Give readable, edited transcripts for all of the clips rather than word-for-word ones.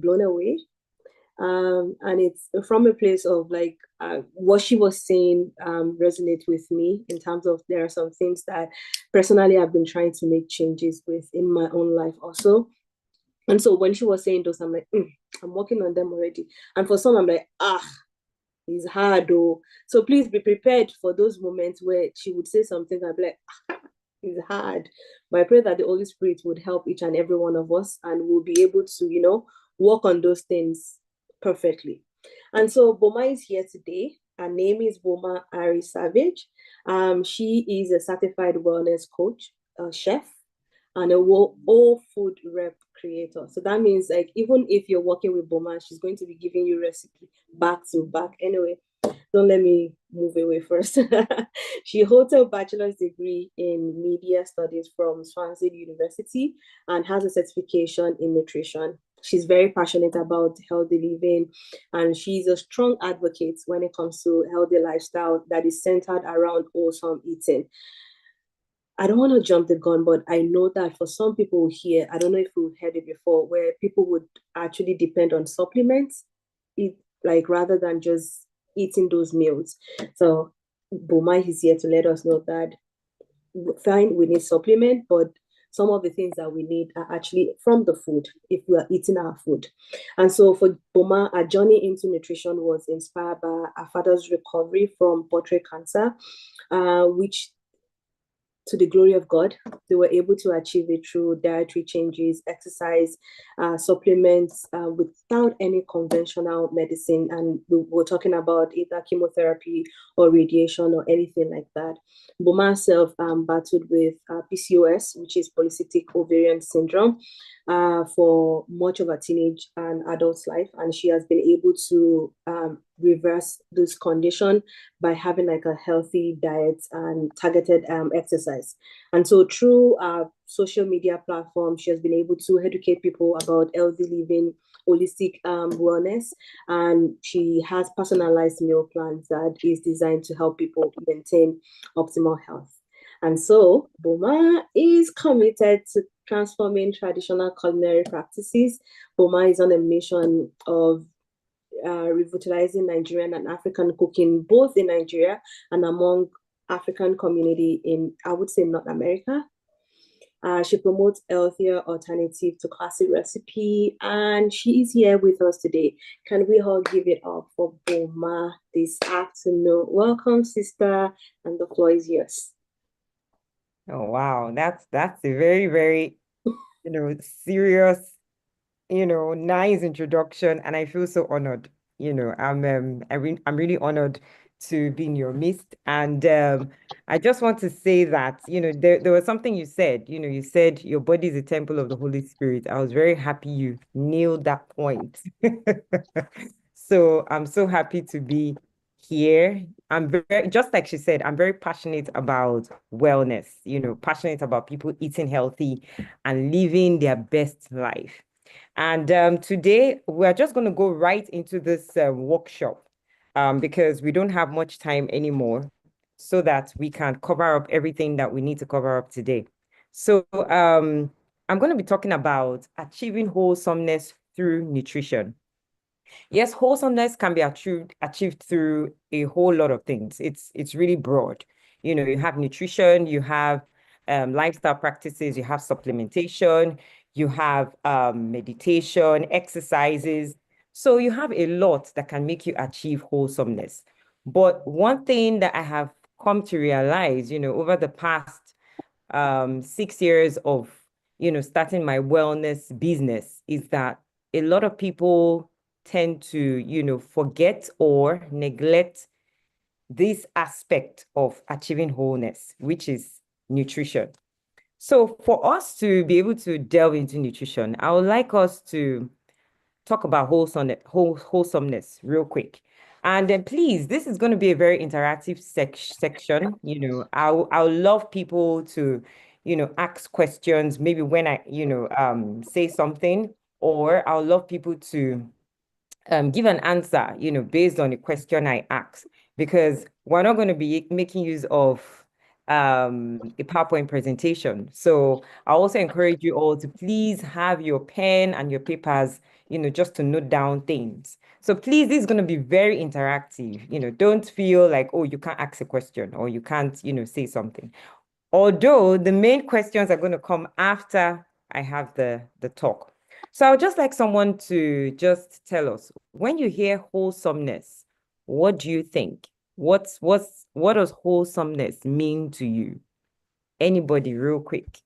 blown away. And it's from a place of like what she was saying resonates with me in terms of there are some things that personally I've been trying to make changes with in my own life also. And so when she was saying those, I'm like, I'm working on them already. And for some, I'm like, it's hard though. So please be prepared for those moments where she would say something, I'd be like, it's hard. But I pray that the Holy Spirit would help each and every one of us and we'll be able to, work on those things perfectly. And so Boma is here today. Her name is Boma Ari Savage. She is a certified wellness coach, a chef, and a whole food rep creator. So that means like even if you're working with Boma, she's going to be giving you recipe back to back. Anyway, don't let me move away first. She holds a bachelor's degree in media studies from Swansea University and has a certification in nutrition. She's very passionate about healthy living and she's a strong advocate when it comes to healthy lifestyle that is centered around wholesome eating. I don't want to jump the gun, but I know that for some people here, I don't know if you've heard it before, where people would actually depend on supplements, like rather than just eating those meals. So Boma is here to let us know that fine, we need supplement, but some of the things that we need are actually from the food if we are eating our food. And so for Boma, our journey into nutrition was inspired by our father's recovery from portrait cancer, which to the glory of God, they were able to achieve it through dietary changes, exercise, supplements, without any conventional medicine. And we were talking about either chemotherapy or radiation or anything like that. Boma herself battled with PCOS, which is polycystic ovarian syndrome, for much of her teenage and adult life. And she has been able to reverse this condition by having like a healthy diet and targeted exercise. And so through social media platforms, she has been able to educate people about healthy living, holistic wellness, and she has personalized meal plans that is designed to help people maintain optimal health. And so Boma is committed to transforming traditional culinary practices. Boma is on a mission of revitalizing Nigerian and African cooking, both in Nigeria and among African community in, I would say, North America. She promotes healthier alternative to classic recipe, and she is here with us today. Can we all give it up for Boma this afternoon? Welcome, sister, and the floor is yours. Oh, wow. That's a very, very, serious, nice introduction. And I feel so honored. I'm really honored to be in your midst. And I just want to say that, there was something you said, you said your body is a temple of the Holy Spirit. I was very happy you nailed that point. So I'm so happy to be here. I'm very, just like she said, I'm very passionate about wellness, passionate about people eating healthy and living their best life. And today we're just going to go right into this workshop because we don't have much time anymore so that we can cover up everything that we need to cover up today. So I'm going to be talking about achieving wholesomeness through nutrition. Yes, wholesomeness can be achieved through a whole lot of things. It's really broad. You have nutrition, you have lifestyle practices, you have supplementation, you have meditation, exercises. So you have a lot that can make you achieve wholesomeness. But one thing that I have come to realize, over the past 6 years of, starting my wellness business is that a lot of people tend to, forget or neglect this aspect of achieving wholeness, which is nutrition. So for us to be able to delve into nutrition, I would like us to talk about wholesomeness real quick. And then please, this is going to be a very interactive section. I'll love people to, ask questions, maybe when I, say something, or I'll love people to give an answer, based on the question I ask, because we're not going to be making use of a PowerPoint presentation. So I also encourage you all to please have your pen and your papers, just to note down things. So please, this is going to be very interactive. Don't feel like, oh, you can't ask a question or you can't, say something. Although the main questions are going to come after I have the talk. So I would just like someone to just tell us, when you hear wholesomeness, what do you think? What does wholesomeness mean to you? Anybody, real quick.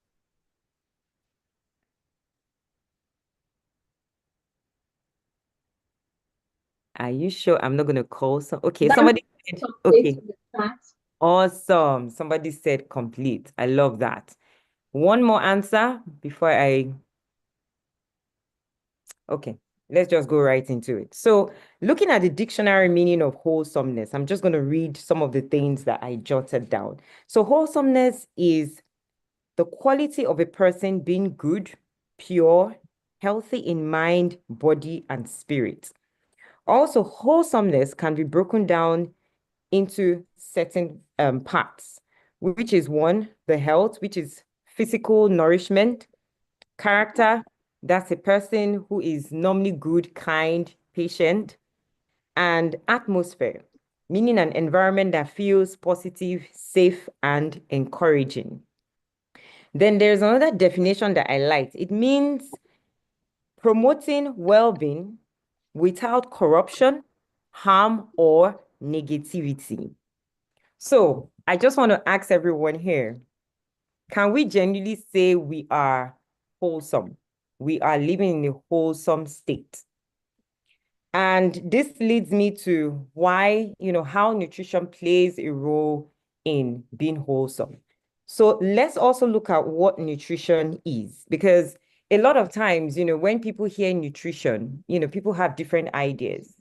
Are you sure I'm not going to call some? Okay, That somebody said, complete okay, the facts. awesome. Somebody said complete. I love that. One more answer before okay, let's just go right into it. So looking at the dictionary meaning of wholesomeness, I'm just going to read some of the things that I jotted down. So wholesomeness is the quality of a person being good, pure, healthy in mind, body, and spirit. Also, wholesomeness can be broken down into certain parts, which is one, the health, which is physical nourishment, character, that's a person who is normally good, kind, patient, and atmosphere, meaning an environment that feels positive, safe, and encouraging. Then there's another definition that I liked. It means promoting well-being without corruption, harm, or negativity. So I just want to ask everyone here, can we genuinely say we are wholesome? We are living in a wholesome state. And this leads me to why, how nutrition plays a role in being wholesome. So let's also look at what nutrition is, because a lot of times, when people hear nutrition, people have different ideas.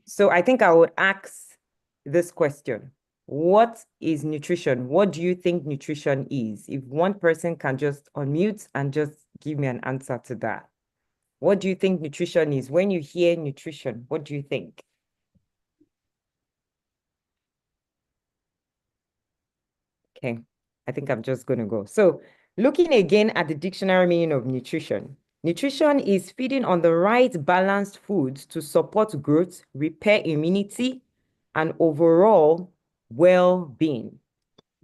So I think I would ask this question. What is nutrition? What do you think nutrition is? If one person can just unmute and just give me an answer to that. What do you think nutrition is? When you hear nutrition, what do you think? Okay, I think I'm just going to go. So looking again at the dictionary meaning of nutrition, nutrition is feeding on the right balanced foods to support growth, repair immunity, and overall well-being.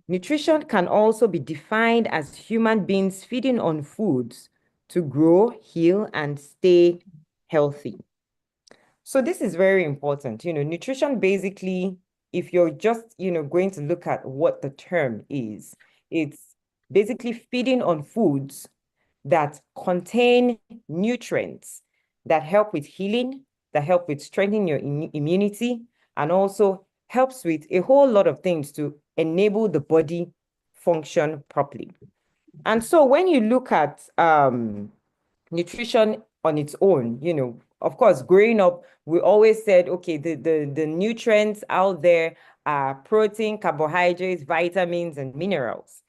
Nutrition can also be defined as human beings feeding on foods to grow, heal, and stay healthy. So this is very important. Nutrition basically, if you're just, going to look at what the term is, it's basically feeding on foods that contain nutrients that help with healing, that help with strengthening your immunity, and also helps with a whole lot of things to enable the body function properly. And so when you look at nutrition on its own, of course, growing up, we always said, okay, the nutrients out there are protein, carbohydrates, vitamins, and minerals.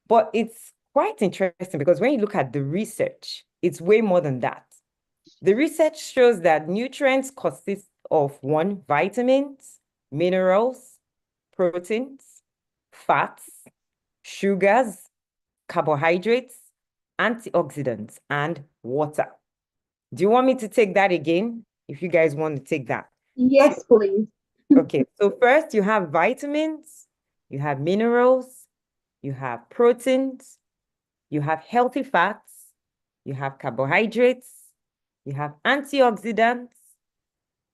But it's quite interesting because when you look at the research, it's way more than that. The research shows that nutrients consist of one, vitamins, minerals, proteins, fats, sugars, carbohydrates, antioxidants, and water. Do you want me to take that again? If you guys want to take that. Yes, please. Okay, so first you have vitamins, you have minerals, you have proteins, you have healthy fats, you have carbohydrates, you have antioxidants,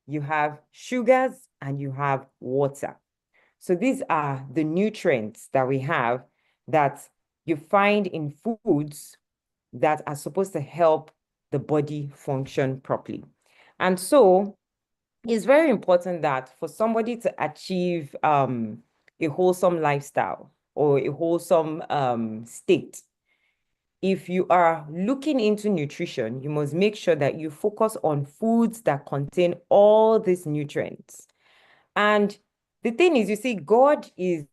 you have sugars, and you have water. So these are the nutrients that we have that you find in foods that are supposed to help the body function properly. And so it's very important that for somebody to achieve a wholesome lifestyle or a wholesome state, if you are looking into nutrition, you must make sure that you focus on foods that contain all these nutrients. And the thing is, you see, God is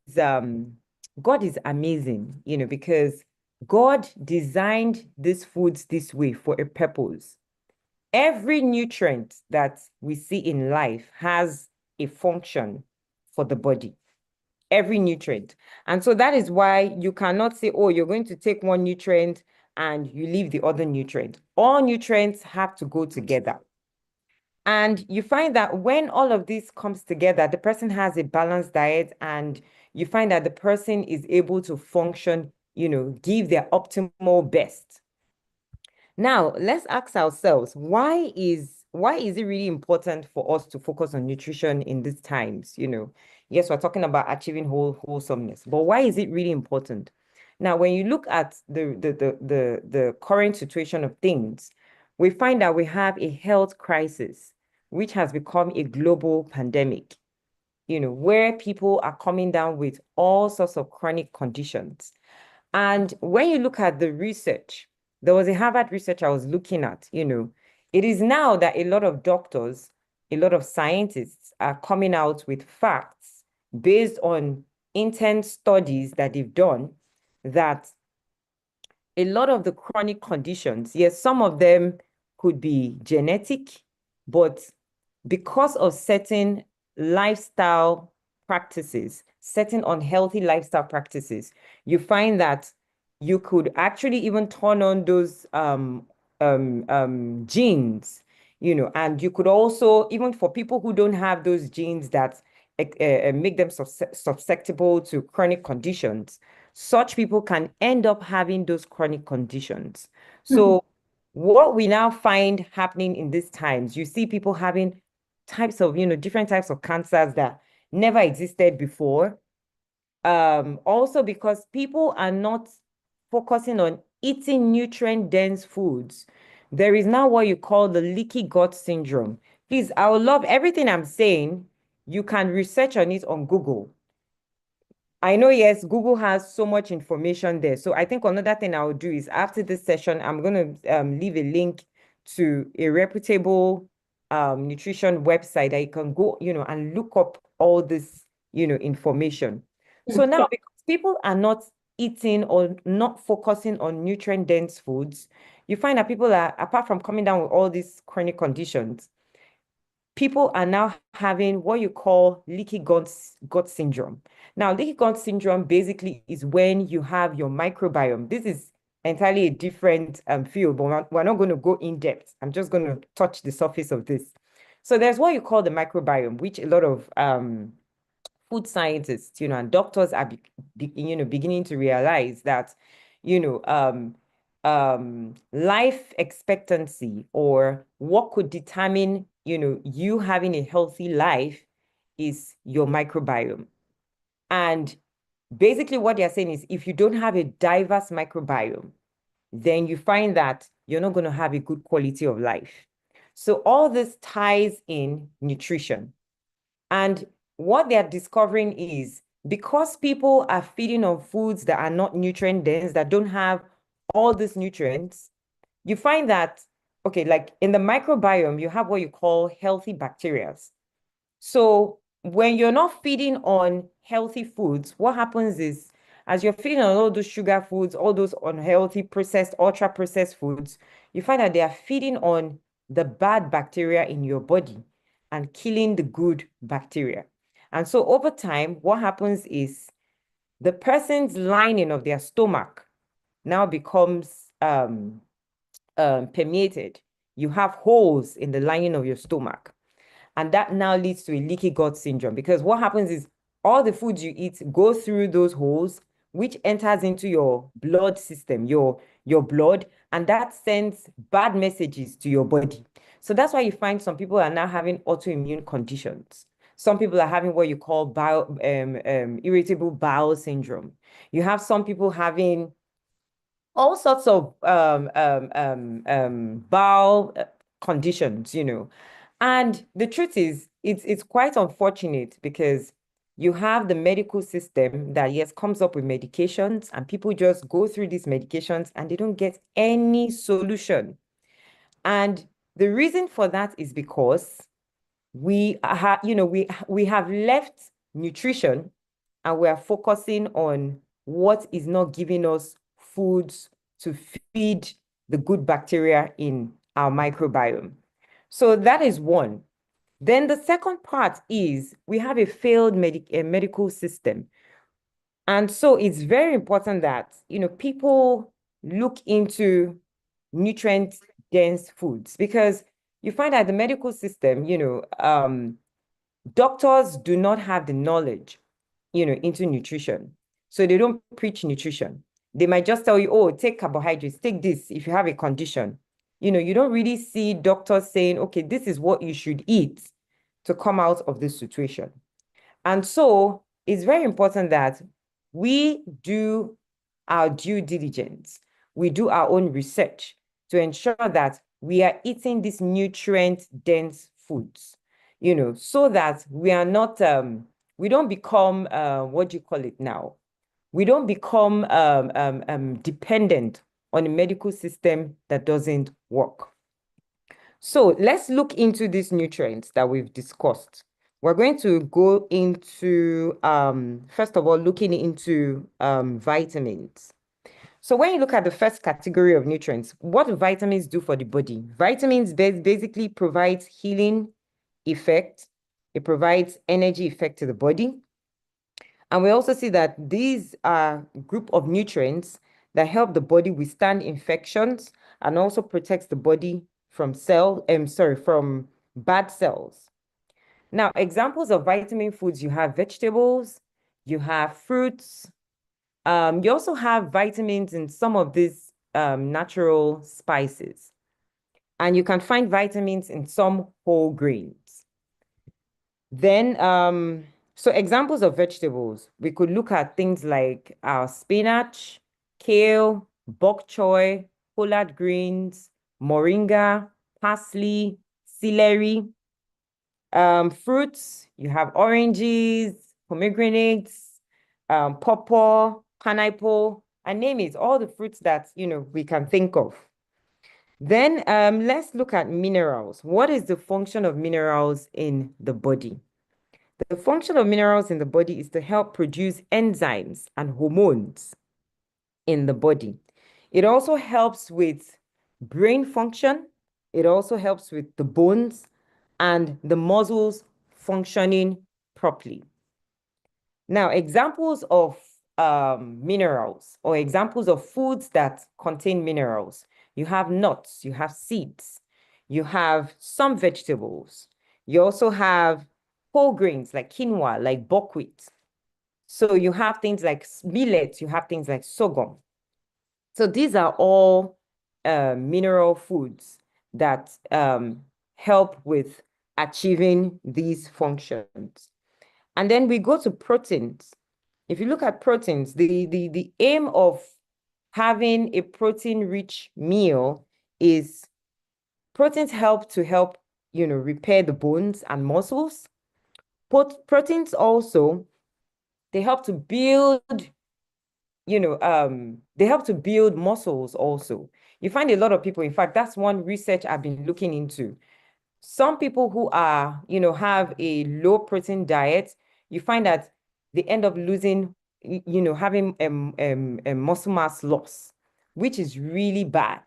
amazing, because God designed these foods this way for a purpose. Every nutrient that we see in life has a function for the body. Every nutrient. And so that is why you cannot say, oh, you're going to take one nutrient and you leave the other nutrient. All nutrients have to go together. And you find that when all of this comes together, the person has a balanced diet, and you find that the person is able to function, give their optimal best. Now, let's ask ourselves, why is it really important for us to focus on nutrition in these times? Yes, we're talking about achieving wholesomeness, but why is it really important? Now, when you look at the current situation of things, we find that we have a health crisis, which has become a global pandemic, where people are coming down with all sorts of chronic conditions. And when you look at the research, there was a Harvard research I was looking at, it is now that a lot of doctors, a lot of scientists are coming out with facts based on intense studies that they've done, that a lot of the chronic conditions, yes, some of them could be genetic, but because of certain lifestyle practices, certain unhealthy lifestyle practices, you find that you could actually even turn on those genes, and you could also, even for people who don't have those genes that make them susceptible to chronic conditions, such people can end up having those chronic conditions. So what we now find happening in these times, you see people having types of, different types of cancers that never existed before. Also because people are not focusing on eating nutrient-dense foods. There is now what you call the leaky gut syndrome. Please, I would love everything I'm saying. You can research on it on Google. I know, yes, Google has so much information there. So I think another thing I'll do is after this session, I'm going to leave a link to a reputable nutrition website that you can go, and look up all this, information. So now, because people are not eating or not focusing on nutrient-dense foods, you find that people are, apart from coming down with all these chronic conditions, people are now having what you call leaky gut syndrome. Now, leaky gut syndrome basically is when you have your microbiome. This is entirely a different field, but we're not going to go in depth. I'm just going to touch the surface of this. So there's what you call the microbiome, which a lot of food scientists, and doctors are beginning to realize that, life expectancy, or what could determine, you having a healthy life, is your microbiome. And basically what they're saying is, if you don't have a diverse microbiome, then you find that you're not going to have a good quality of life. So all this ties in nutrition. And what they're discovering is, because people are feeding on foods that are not nutrient dense, that don't have all these nutrients, you find that, okay, like in the microbiome, you have what you call healthy bacteria. So when you're not feeding on healthy foods, what happens is, as you're feeding on all those sugar foods, all those unhealthy processed, ultra processed foods, you find that they are feeding on the bad bacteria in your body and killing the good bacteria. And so over time, what happens is the person's lining of their stomach now becomes permeated. You have holes in the lining of your stomach. And that now leads to a leaky gut syndrome, because what happens is all the foods you eat go through those holes, which enters into your blood system, your blood, and that sends bad messages to your body. So that's why you find some people are now having autoimmune conditions. Some people are having what you call irritable bowel syndrome. You have some people having all sorts of bowel conditions, And the truth is, it's quite unfortunate, because you have the medical system that, yes, comes up with medications, and people just go through these medications and they don't get any solution. And the reason for that is because we have left nutrition, and we are focusing on what is not giving us foods to feed the good bacteria in our microbiome. So that is one. Then the second part is, we have a failed medical system. And so it's very important that, people look into nutrient dense foods, because you find that the medical system, doctors do not have the knowledge, into nutrition. So they don't preach nutrition. They might just tell you, oh, take carbohydrates, take this if you have a condition. You don't really see doctors saying, okay, this is what you should eat to come out of this situation. And so it's very important that we do our due diligence. We do our own research to ensure that we are eating these nutrient-dense foods, so that we are not, we don't become, what do you call it now? We don't become dependent on a medical system that doesn't work. So let's look into these nutrients that we've discussed. We're going to go into, first of all, looking into vitamins. So when you look at the first category of nutrients, what do vitamins do for the body? Vitamins basically provides healing effect. It provides energy effect to the body. And we also see that these are a group of nutrients that help the body withstand infections and also protects the body from from bad cells. Now, examples of vitamin foods, you have vegetables, you have fruits. You also have vitamins in some of these natural spices. And you can find vitamins in some whole grains. Then, so examples of vegetables, we could look at things like our spinach, kale, bok choy, collard greens, moringa, parsley, celery. Fruits, you have oranges, pomegranates, pawpaw, pineapple, and name it, all the fruits that, we can think of. Then let's look at minerals. What is the function of minerals in the body? The function of minerals in the body is to help produce enzymes and hormones in the body. It also helps with brain function. It also helps with the bones and the muscles functioning properly. Now, examples of minerals or examples of foods that contain minerals. You have nuts, you have seeds, you have some vegetables. You also have whole grains like quinoa, like buckwheat. So you have things like millet, you have things like sorghum. So these are all mineral foods that help with achieving these functions. And then we go to proteins. If you look at proteins, the aim of having a protein-rich meal is proteins help, repair the bones and muscles. Proteins also, they help to build, they help to build muscles also. You find a lot of people, in fact, that's one research I've been looking into. Some people who are, have a low protein diet, you find that they end up losing, having a muscle mass loss, which is really bad.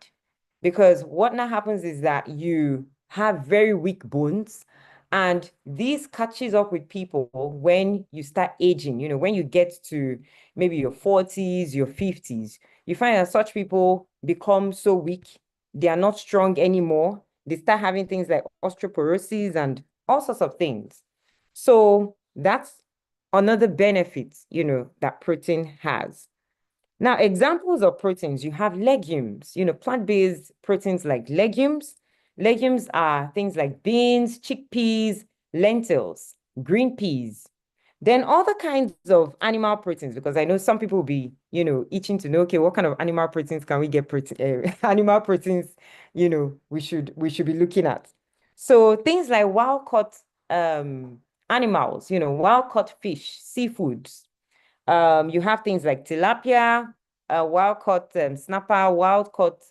Because what now happens is that you have very weak bones, and this catches up with people when you start aging, when you get to maybe your 40s, your 50s, you find that such people become so weak, they are not strong anymore. They start having things like osteoporosis and all sorts of things. So that's another benefit, that protein has. Now, examples of proteins, you have legumes, plant-based proteins like legumes. Legumes are things like beans, chickpeas, lentils, green peas. Then other kinds of animal proteins, because I know some people will be, itching to know, okay, what kind of animal proteins can we get animal proteins, we should be looking at. So things like wild-caught animals, wild-caught fish, seafoods. You have things like tilapia, wild-caught snapper, wild-caught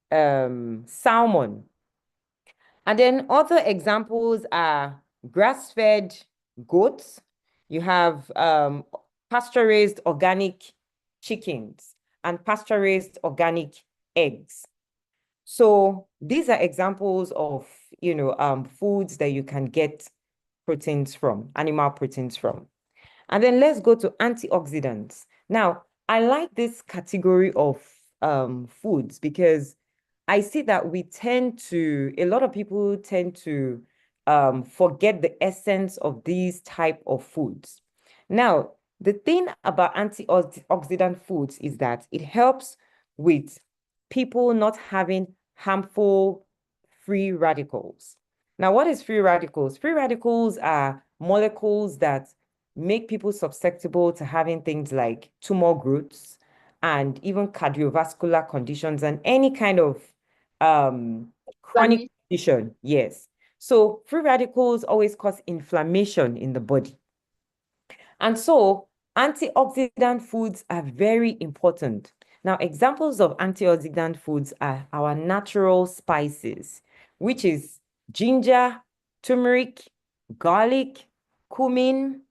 salmon. And then other examples are grass-fed goats. You have pasture-raised organic chickens and pasture-raised organic eggs. So these are examples of, foods that you can get proteins from, animal proteins from. And then let's go to antioxidants. Now, I like this category of foods because I see that a lot of people tend to forget the essence of these type of foods. Now, the thing about antioxidant foods is that it helps with people not having harmful free radicals. Now, what is free radicals? Free radicals are molecules that make people susceptible to having things like tumor growths and even cardiovascular conditions and any kind of chronic Inflammation. condition. Yes. So free radicals always cause inflammation in the body. And so antioxidant foods are very important. Now, examples of antioxidant foods are our natural spices, which is ginger, turmeric, garlic, cumin.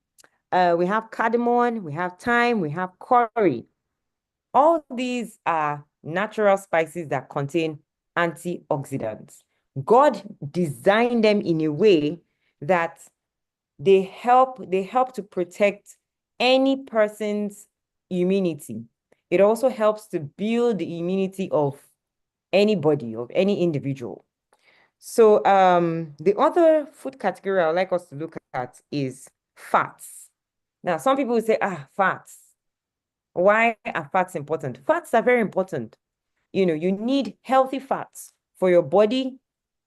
We have cardamom, we have thyme, we have curry. All these are natural spices that contain antioxidants. God designed them in a way that they help to protect any person's immunity. It also helps to build the immunity of anybody, of any individual. So the other food category I would like us to look at is fats. Now, some people will say, fats. Why are fats important? Fats are very important. You need healthy fats for your body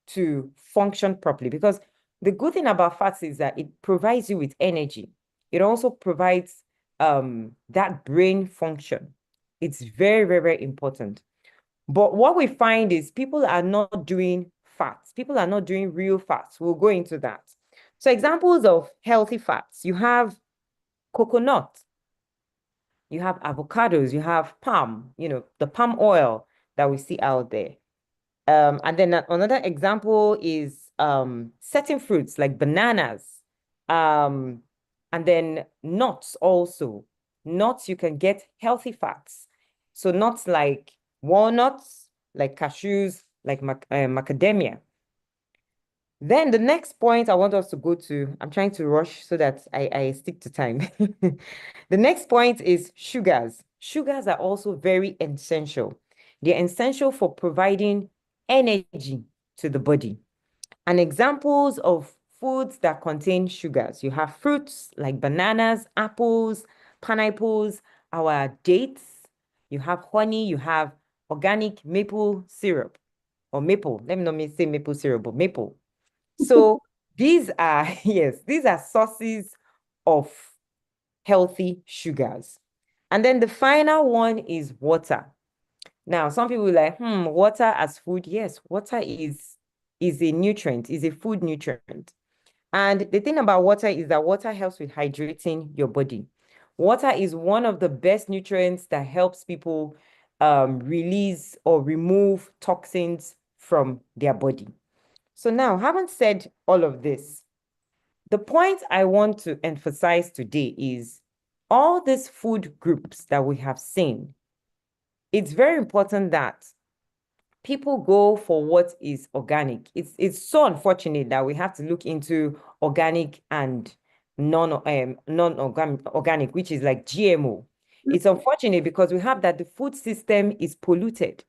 to function properly, because the good thing about fats is that it provides you with energy. It also provides that brain function. It's very, very, very important. But what we find is people are not doing fats. People are not doing real fats. We'll go into that. So examples of healthy fats, you have coconut, you have avocados, you have palm, the palm oil that we see out there. And then another example is certain fruits like bananas, um, and then nuts also. Nuts, you can get healthy fats. So nuts like walnuts, like cashews, like macadamia. Then the next point I want us to go to, I'm trying to rush so that I stick to time. The next point is sugars. Sugars are also very essential. They're essential for providing energy to the body. And examples of foods that contain sugars, you have fruits like bananas, apples, pineapples, our dates, you have honey, you have organic maple syrup or maple. Let me not say maple syrup, but maple. So these are, yes, these are sources of healthy sugars. And then the final one is water. Now, some people are like, water as food. Yes, water is a nutrient, is a food nutrient. And the thing about water is that water helps with hydrating your body. Water is one of the best nutrients that helps people release or remove toxins from their body. So now, having said all of this, the point I want to emphasize today is all these food groups that we have seen. It's very important that people go for what is organic. It's so unfortunate that we have to look into organic and non-organic, which is like GMO. It's unfortunate because we have that the food system is polluted.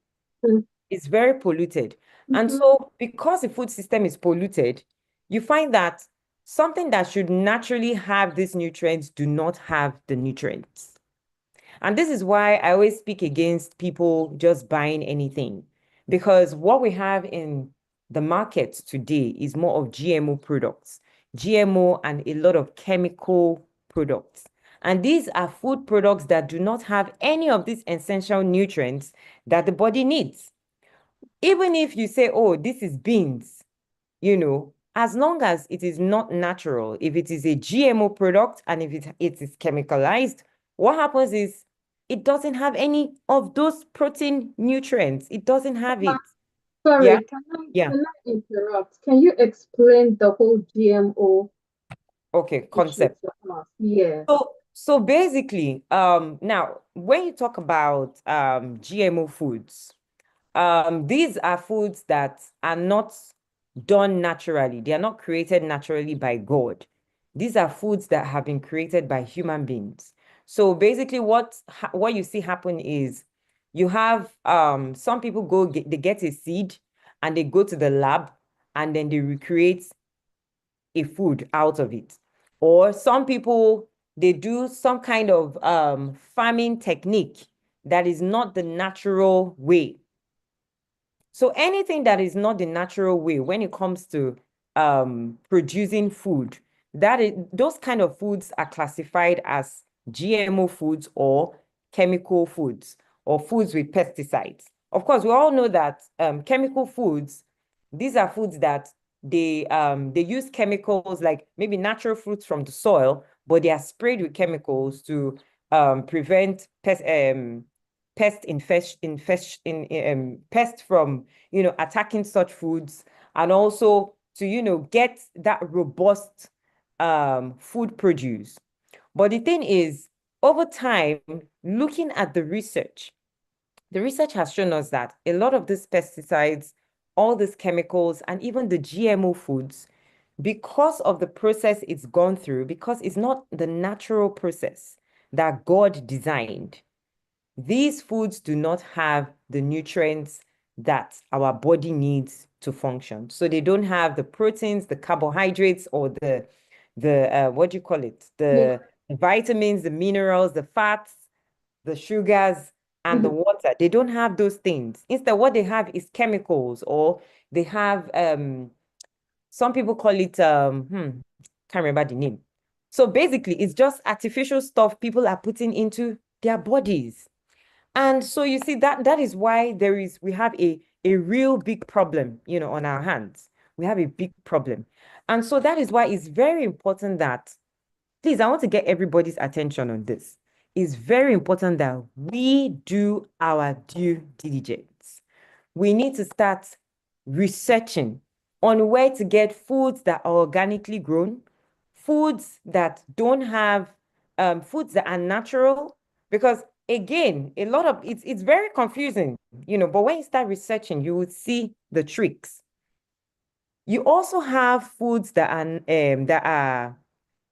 Mm-hmm. It's very polluted. And Mm-hmm. so because the food system is polluted, you find that something that should naturally have these nutrients do not have the nutrients. And this is why I always speak against people just buying anything, because what we have in the market today is more of GMO products, GMO and a lot of chemical products. And these are food products that do not have any of these essential nutrients that the body needs. Even if you say, oh, this is beans, as long as it is not natural, if it is a GMO product and if it is chemicalized, what happens is it doesn't have any of those protein nutrients. It doesn't have it. Yeah, Sorry, yeah. can I interrupt? Can you explain the whole GMO Okay, issue concept. to us? Yeah. So basically, now when you talk about GMO foods, these are foods that are not done naturally. They are not created naturally by God. These are foods that have been created by human beings. So basically what you see happen is You have some people they get a seed and they go to the lab and then they recreate a food out of it. Or some people, they do some kind of farming technique that is not the natural way. So anything that is not the natural way when it comes to producing food, those kind of foods are classified as GMO foods or chemical foods or foods with pesticides. Of course, we all know that chemical foods, these are foods that they use chemicals like maybe natural fruits from the soil, but they are sprayed with chemicals to prevent pest from attacking such foods, and also to get that robust food produce. But the thing is, over time, looking at the research has shown us that a lot of these pesticides, all these chemicals, and even the GMO foods, because of the process it's gone through, because it's not the natural process that God designed, these foods do not have the nutrients that our body needs to function. So they don't have the proteins, the carbohydrates, or the what do you call it? Yeah. The vitamins, the minerals, the fats, the sugars, and the Mhm. water. They don't have those things. Instead, what they have is chemicals, or they have some people call it can't remember the name. So basically, it's just artificial stuff people are putting into their bodies. And so you see that is why we have a real big problem, on our hands. We have a big problem. And so that is why it's very important that, please, I want to get everybody's attention on this. It's very important that we do our due diligence. We need to start researching on where to get foods that are organically grown, foods that don't have, foods that are natural, because again, a lot of it's very confusing, but when you start researching, you will see the tricks. You also have foods that are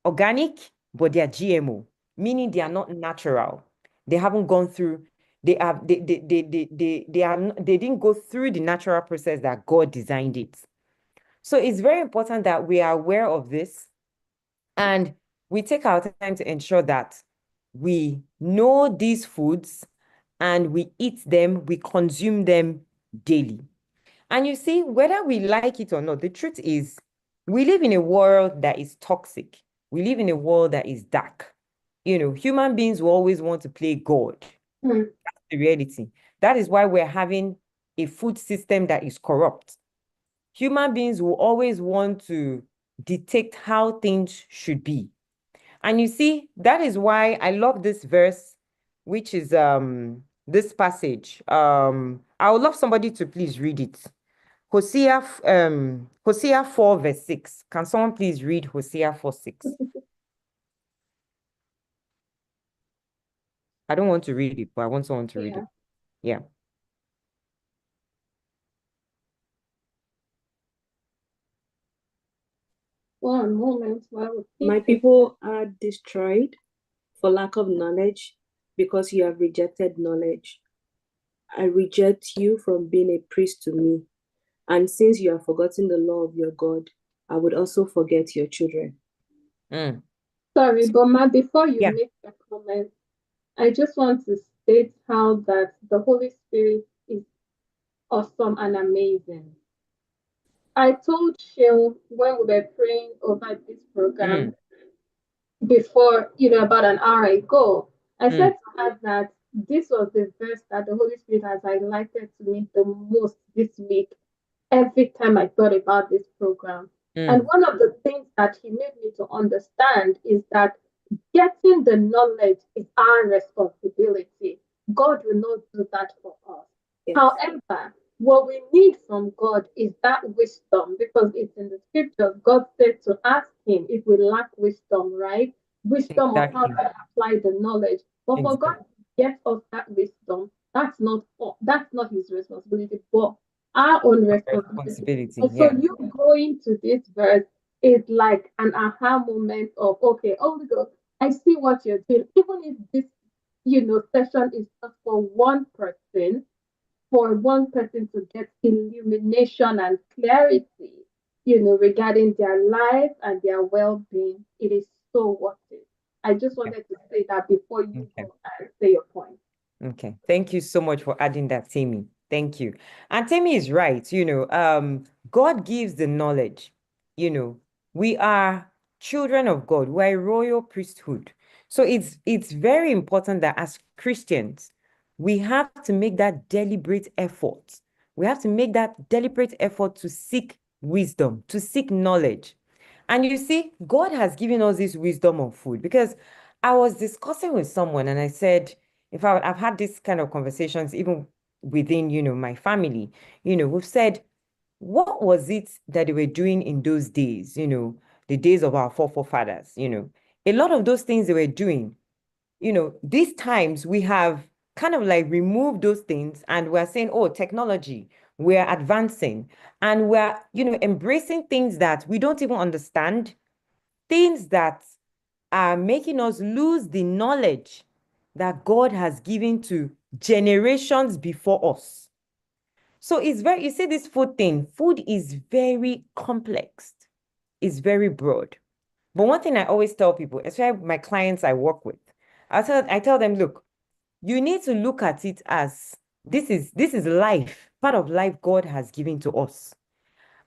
organic, but they are GMO, meaning they are not natural. They haven't gone through, they didn't go through the natural process that God designed it. So it's very important that we are aware of this and we take our time to ensure that we know these foods and we eat them, we consume them daily. And you see, whether we like it or not, the truth is we live in a world that is toxic. We live in a world that is dark. Human beings will always want to play God. Mm. That's the reality. That is why we're having a food system that is corrupt. Human beings will always want to dictate how things should be. And you see, that is why I love this verse, which is this passage. I would love somebody to please read it. Hosea 4 verse 6. Can someone please read Hosea 4 6? I don't want to read it, but I want someone to read Yeah. it. Yeah. One moment while we My pick it. people are destroyed for lack of knowledge because you have rejected knowledge. I reject you from being a priest to me. And since you have forgotten the law of your God, I would also forget your children. Mm. Sorry, but Ma, before you Yeah. make a comment, I just want to state how that the Holy Spirit is awesome and amazing. I told Shil when we were praying over this program Mm. before, about an hour ago, I Mm. said to her that this was the verse that the Holy Spirit has highlighted to me the most this week every time I thought about this program. And Mm. one of the things that he made me to understand is that getting the knowledge is our responsibility. God will not do that for us. Yes. However, what we need from God is that wisdom because it's in the scriptures. God said to ask Him if we lack wisdom, right? Wisdom of how Exactly. to apply the knowledge. But for God Exactly. to get us that wisdom, that's not His responsibility, but our own responsibility. Responsibility. And so Yeah. you going to this verse is like an aha moment of okay, Holy Ghost, I see what you're doing. Even if this session is just for one person to get illumination and clarity, regarding their life and their well-being. It is so worth it. I just Okay. wanted to say that before you Okay. go and say your point. Okay. Thank you so much for adding that, Tammy. Thank you. And Tammy is right. God gives the knowledge. We are children of God. We're a royal priesthood. So it's very important that as Christians, we have to make that deliberate effort. We have to make that deliberate effort to seek wisdom, to seek knowledge. And you see, God has given us this wisdom of food because I was discussing with someone and I said, in fact, I've had this kind of conversations even within, my family. We've said, what was it that they were doing in those days, the days of our forefathers, a lot of those things they were doing, these times we have kind of like removed those things and we're saying, oh, technology, we're advancing and we're, embracing things that we don't even understand, things that are making us lose the knowledge that God has given to generations before us. So you see this food thing, food is very complex, it's very broad. But one thing I always tell people, especially my clients I work with, I tell them, look, you need to look at it as this is life, part of life God has given to us.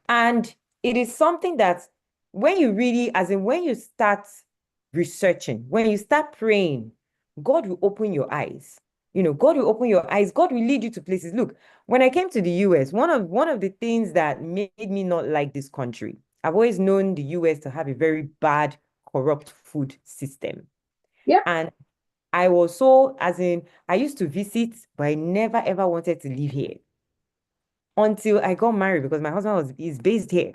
And it is something that when you really, as in when you start researching, when you start praying, God will open your eyes. God will open your eyes. God will lead you to places. Look, when I came to the US, one of the things that made me not like this country, I've always known the US to have a very bad, corrupt food system. Yep. And I was so, as in, I used to visit, but I never ever wanted to live here until I got married because my husband is based here.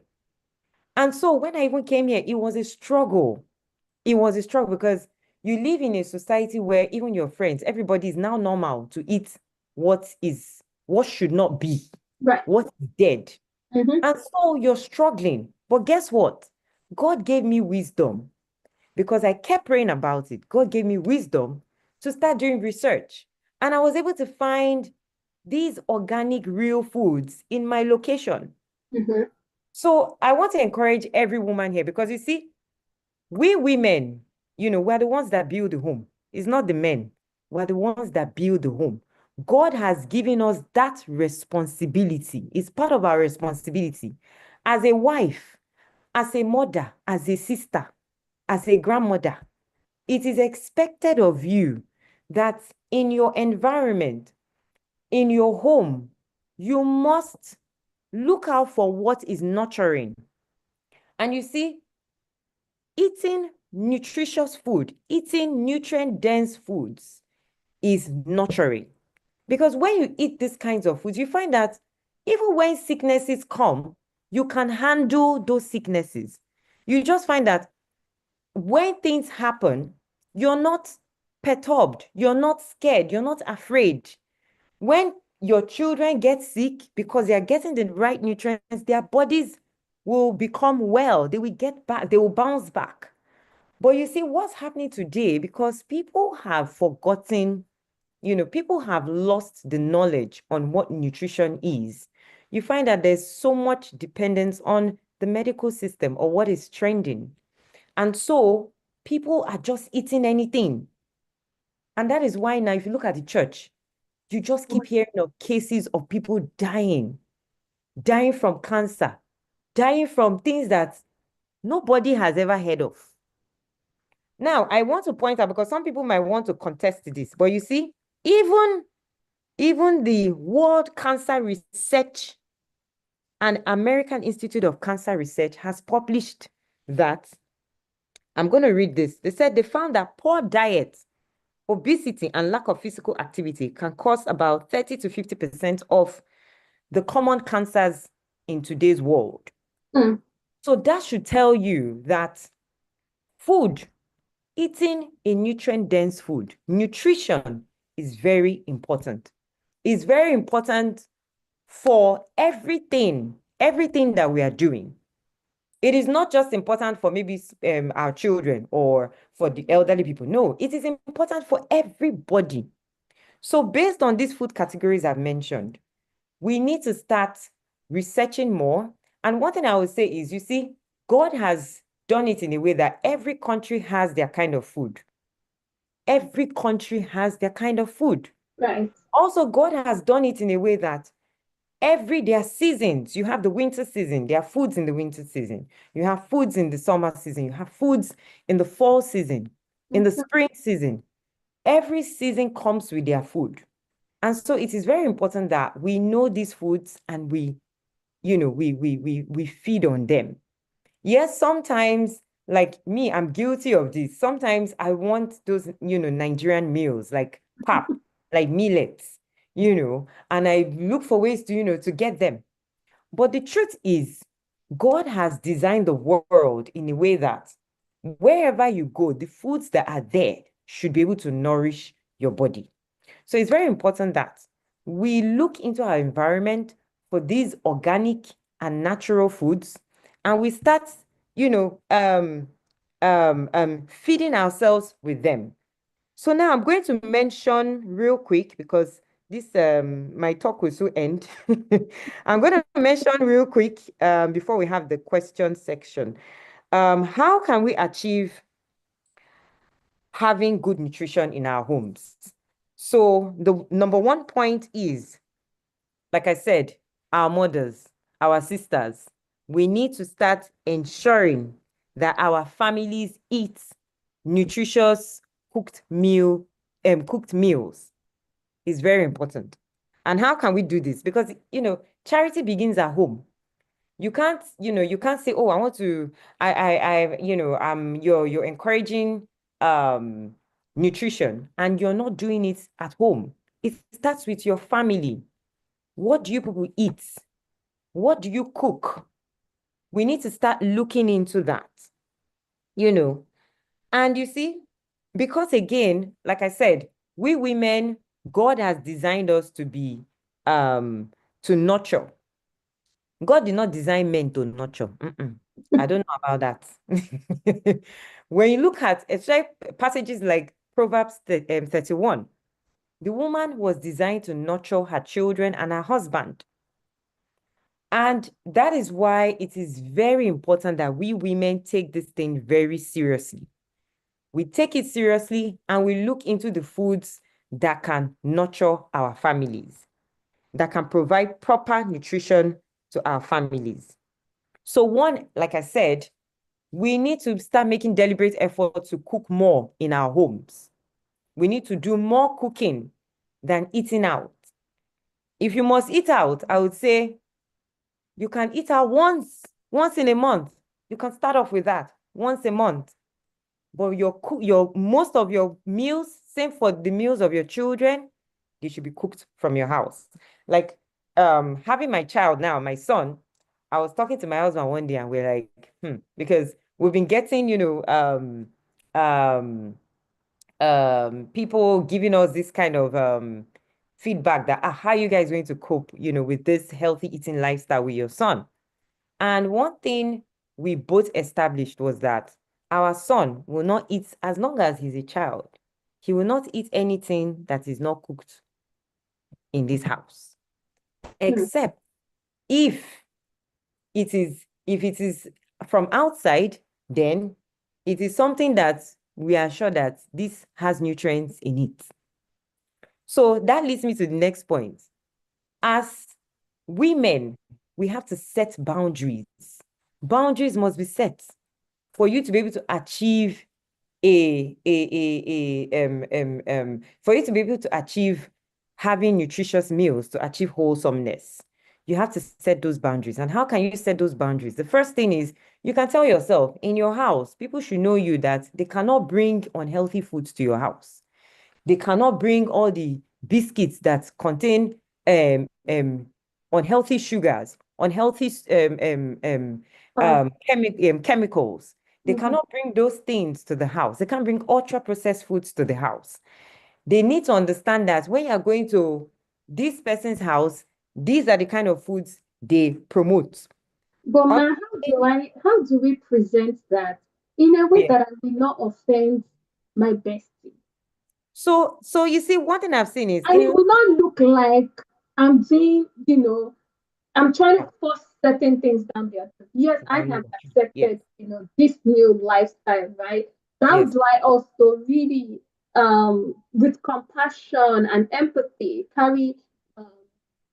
And so when I even came here, it was a struggle. It was a struggle because you live in a society where even your friends, everybody is now normal to eat what should not be, Right. what is dead. Mm-hmm. And so you're struggling. But guess what? God gave me wisdom because I kept praying about it. God gave me wisdom to start doing research. And I was able to find these organic, real foods in my location. Mm-hmm. So I want to encourage every woman here because you see, we women, we're the ones that build the home. It's not the men. We're the ones that build the home. God has given us that responsibility. It's part of our responsibility as a wife, as a mother, as a sister, as a grandmother. It is expected of you that in your environment, in your home, you must look out for what is nurturing. And you see, eating nutritious food, eating nutrient-dense foods is nurturing. Because when you eat these kinds of foods, you find that even when sicknesses come, you can handle those sicknesses. You just find that when things happen, you're not perturbed, you're not scared, you're not afraid. When your children get sick because they are getting the right nutrients, their bodies will become well, they will get back, they will bounce back. But you see what's happening today because people have forgotten, people have lost the knowledge on what nutrition is. You find that there's so much dependence on the medical system or what is trending. And so people are just eating anything. And that is why now, if you look at the church, you just keep hearing of cases of people dying from cancer, dying from things that nobody has ever heard of. Now, I want to point out because some people might want to contest this, but you see, even the World Cancer Research and American Institute of Cancer Research has published that, I'm going to read this. They said they found that poor diet, obesity, and lack of physical activity can cause about 30 to 50% of the common cancers in today's world. Mm. So that should tell you that food, eating a nutrient-dense food, nutrition is very important. It's very important for everything that we are doing. It is not just important for maybe our children or for the elderly people. No, it is important for everybody. So based on these food categories I've mentioned, we need to start researching more. And one thing I would say is, you see, God has done it in a way that every country has their kind of food. Every country has their kind of food. Right. Also, God has done it in a way that there are seasons. You have the winter season. There are foods in the winter season. You have foods in the summer season. You have foods in the fall season, in the spring season. Every season comes with their food. And so it is very important that we know these foods and we feed on them. Yes, sometimes, like me, I'm guilty of this. Sometimes I want those, Nigerian meals like pap, like millets, and I look for ways to get them. But the truth is, God has designed the world in a way that wherever you go, the foods that are there should be able to nourish your body. So it's very important that we look into our environment for these organic and natural foods, and we start, feeding ourselves with them. So now I'm going to mention real quick because this my talk will soon end. I'm going to mention real quick before we have the question section. How can we achieve having good nutrition in our homes? So the number one point is, like I said, our mothers, our sisters, we need to start ensuring that our families eat nutritious cooked meals. Is very important. And how can we do this? Because, charity begins at home. You can't say, oh, I want to, you're encouraging nutrition and you're not doing it at home. It starts with your family. What do you people eat? What do you cook? We need to start looking into that, And you see, because again, like I said, we women, God has designed us to be, to nurture. God did not design men to nurture. I don't know about that. When you look at especially passages like Proverbs 31, the woman was designed to nurture her children and her husband. And that is why it is very important that we women take this thing very seriously. We take it seriously and we look into the foods that can nurture our families, that can provide proper nutrition to our families. So one, like I said, we need to start making deliberate effort to cook more in our homes. We need to do more cooking than eating out. If you must eat out, I would say you can eat out once in a month. You can start off with that once a month. But your most of your meals, same for the meals of your children, they should be cooked from your house. Like having my child now, my son, I was talking to my husband one day and we're like, because we've been getting, people giving us this kind of feedback that how are you guys going to cope, with this healthy eating lifestyle with your son? And one thing we both established was that our son will not eat, as long as he's a child, he will not eat anything that is not cooked in this house, except if it is from outside, then it is something that we are sure that this has nutrients in it. So that leads me to the next point. As women, we have to set boundaries. Boundaries must be set for you to be able to achieve for you to be able to achieve having nutritious meals, to achieve wholesomeness. You have to set those boundaries. And how can you set those boundaries? The first thing is you can tell yourself in your house, people should know you that they cannot bring unhealthy foods to your house. They cannot bring all the biscuits that contain unhealthy sugars, unhealthy chemicals. They cannot bring those things to the house. They can't bring ultra-processed foods to the house. They need to understand that when you're going to this person's house, these are the kind of foods they promote. But Other ma, how do we present that in a way way. that I will not offend my bestie? So you see, one thing I've seen is And it in will not look like I'm being, I'm trying to force certain things down there. Yes, I down have your throat. Yes, accepted, this new lifestyle, right? That yes. would why also really, with compassion and empathy, carry um,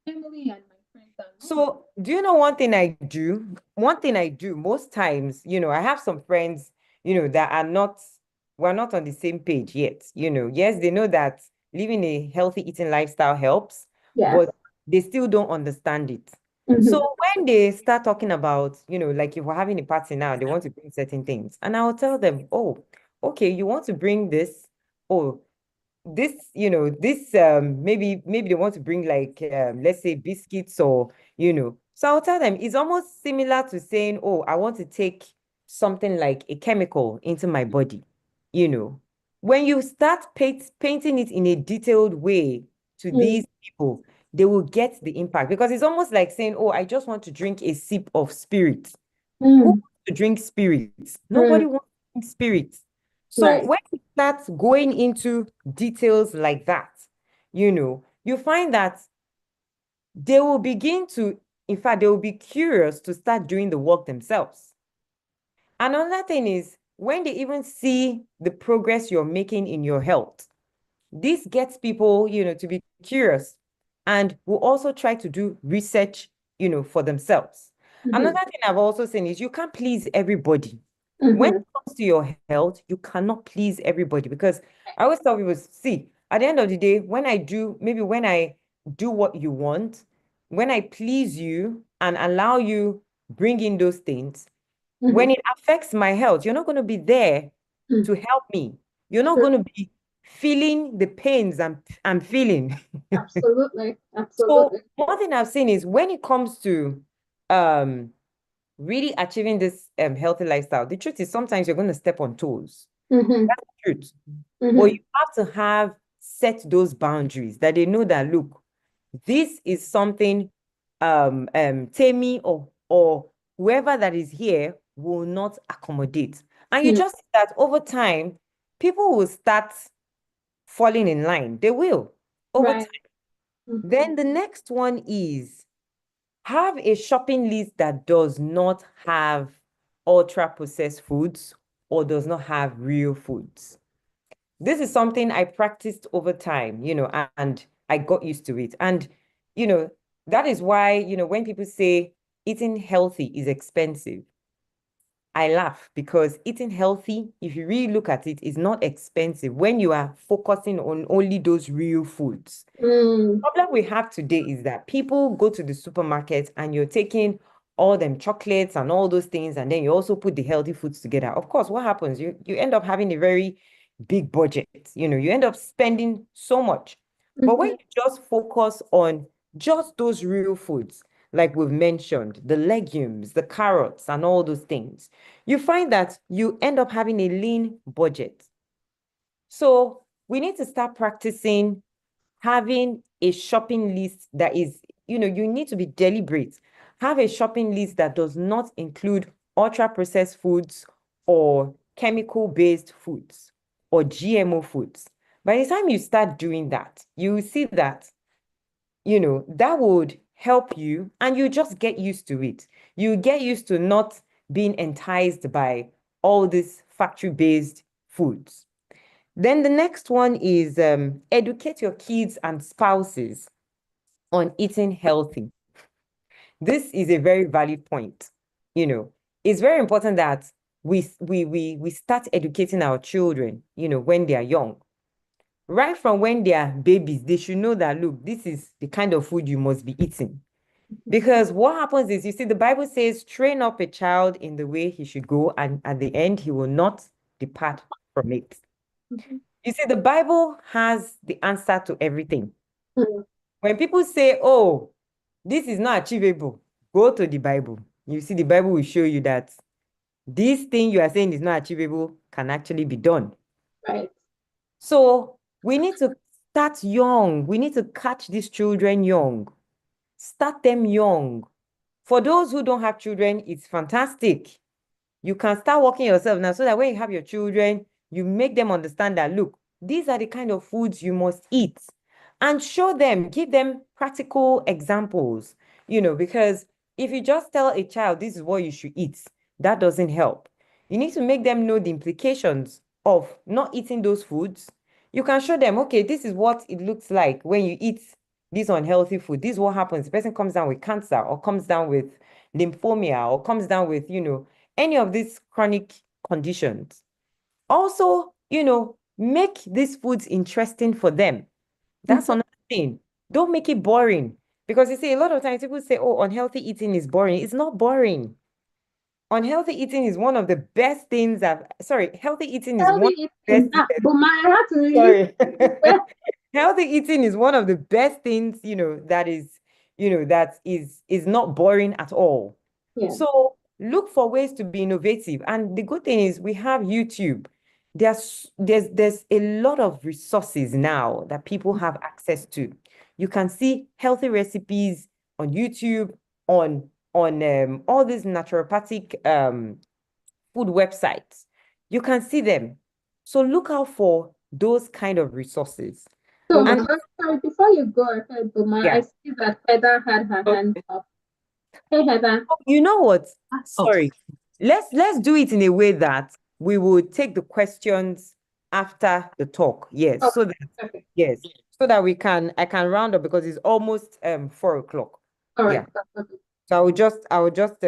family and my friends along. So, do you know one thing I do? One thing I do most times, I have some friends, that we're not on the same page yet. Yes, they know that living a healthy eating lifestyle helps, Yes. but they still don't understand it. So Mm-hmm. when they start talking about, like if we're having a party now, they want to bring certain things. And I'll tell them, oh, okay, you want to bring this? Oh, this maybe they want to bring like let's say biscuits or so I'll tell them it's almost similar to saying, oh, I want to take something like a chemical into my body. When you start painting it in a detailed way to these people, they will get the impact, because it's almost like saying, oh, I just want to drink a sip of spirit. Who Mm-hmm. wants to drink spirits? Mm-hmm. Nobody wants to drink spirits. So Right. when you start going into details like that, you find that they will begin to, in fact, they will be curious to start doing the work themselves. Another thing is when they even see the progress you're making in your health, this gets people, to be curious and will also try to do research, for themselves. Mm-hmm. Another thing I've also seen is you can't please everybody. When Mm-hmm. it comes to your health, you cannot please everybody, because I always tell people, see, at the end of the day, when I do what you want, when I please you and allow you bring in those things, when Mm-hmm. it affects my health, you're not going to be there Mm-hmm. to help me. You're not True. going to be feeling the pains I'm feeling. Absolutely. So Absolutely. one thing I've seen is when it comes to um really achieving this healthy lifestyle, the truth is sometimes you're going to step on toes. Mm-hmm. That's the truth. But Mm-hmm. you have to have set those boundaries that they know that, look, this is something Temi or whoever that is here will not accommodate. And you Mm-hmm. just see that over time, people will start falling in line. They will over Right. time. Mm-hmm. Then the next one is have a shopping list that does not have ultra processed foods or does not have real foods. This is something I practiced over time, and I got used to it. And, you know, that is why, when people say eating healthy is expensive, I laugh, because eating healthy, if you really look at it, is not expensive when you are focusing on only those real foods. Mm. Problem we have today is that people go to the supermarket and you're taking all them chocolates and all those things, and then you also put the healthy foods together. Of course, what happens? You end up having a very big budget. You end up spending so much. But when Mm-hmm. you just focus on just those real foods, like we've mentioned, the legumes, the carrots, and all those things, you find that you end up having a lean budget. So we need to start practicing having a shopping list that is, you need to be deliberate. Have a shopping list that does not include ultra processed foods or chemical based foods or GMO foods. By the time you start doing that, you will see that, that would help you, and you just get used to it. You get used to not being enticed by all these factory based foods. Then the next one is educate your kids and spouses on eating healthy. This is a very valid point. It's very important that we start educating our children, when they are young. Right from when they are babies, they should know that, look, this is the kind of food you must be eating. Because what happens is, you see, the Bible says, train up a child in the way he should go, and at the end, he will not depart from it. Mm-hmm. You see, the Bible has the answer to everything. Mm-hmm. When people say, oh, this is not achievable, go to the Bible. You see, the Bible will show you that this thing you are saying is not achievable can actually be done. Right. So we need to start young. We need to catch these children young. Start them young. For those who don't have children, it's fantastic. You can start working yourself now so that when you have your children, you make them understand that, look, these are the kind of foods you must eat, and show them, give them practical examples, because if you just tell a child this is what you should eat, that doesn't help. You need to make them know the implications of not eating those foods. You can show them, okay, this is what it looks like when you eat this unhealthy food. This is what happens. The person comes down with cancer, or comes down with lymphomia, or comes down with, any of these chronic conditions. Also, make these foods interesting for them. That's another thing. Don't make it boring. Because you see, a lot of times people say, oh, unhealthy eating is boring. It's not boring. Unhealthy eating is one of the best things healthy eating is one of Healthy the eating. best. But my heart Sorry. well, Healthy eating is one of the best things, that is not boring at all. yeah. So look for ways to be innovative. And the good thing is we have YouTube. There's a lot of resources now that people have access to. You can see healthy recipes on YouTube, on all these naturopathic food websites. You can see them. So look out for those kind of resources. So, And sorry, before you go ahead, Boma, I yeah, see that Heather had her hand up. Hey, Heather. you know what? Oh, Sorry. Let's do it in a way that we would take the questions after the talk. Yes. So that Okay. yes. So that I can round up because it's almost 4 o'clock. All Yeah. right. Okay. So I will just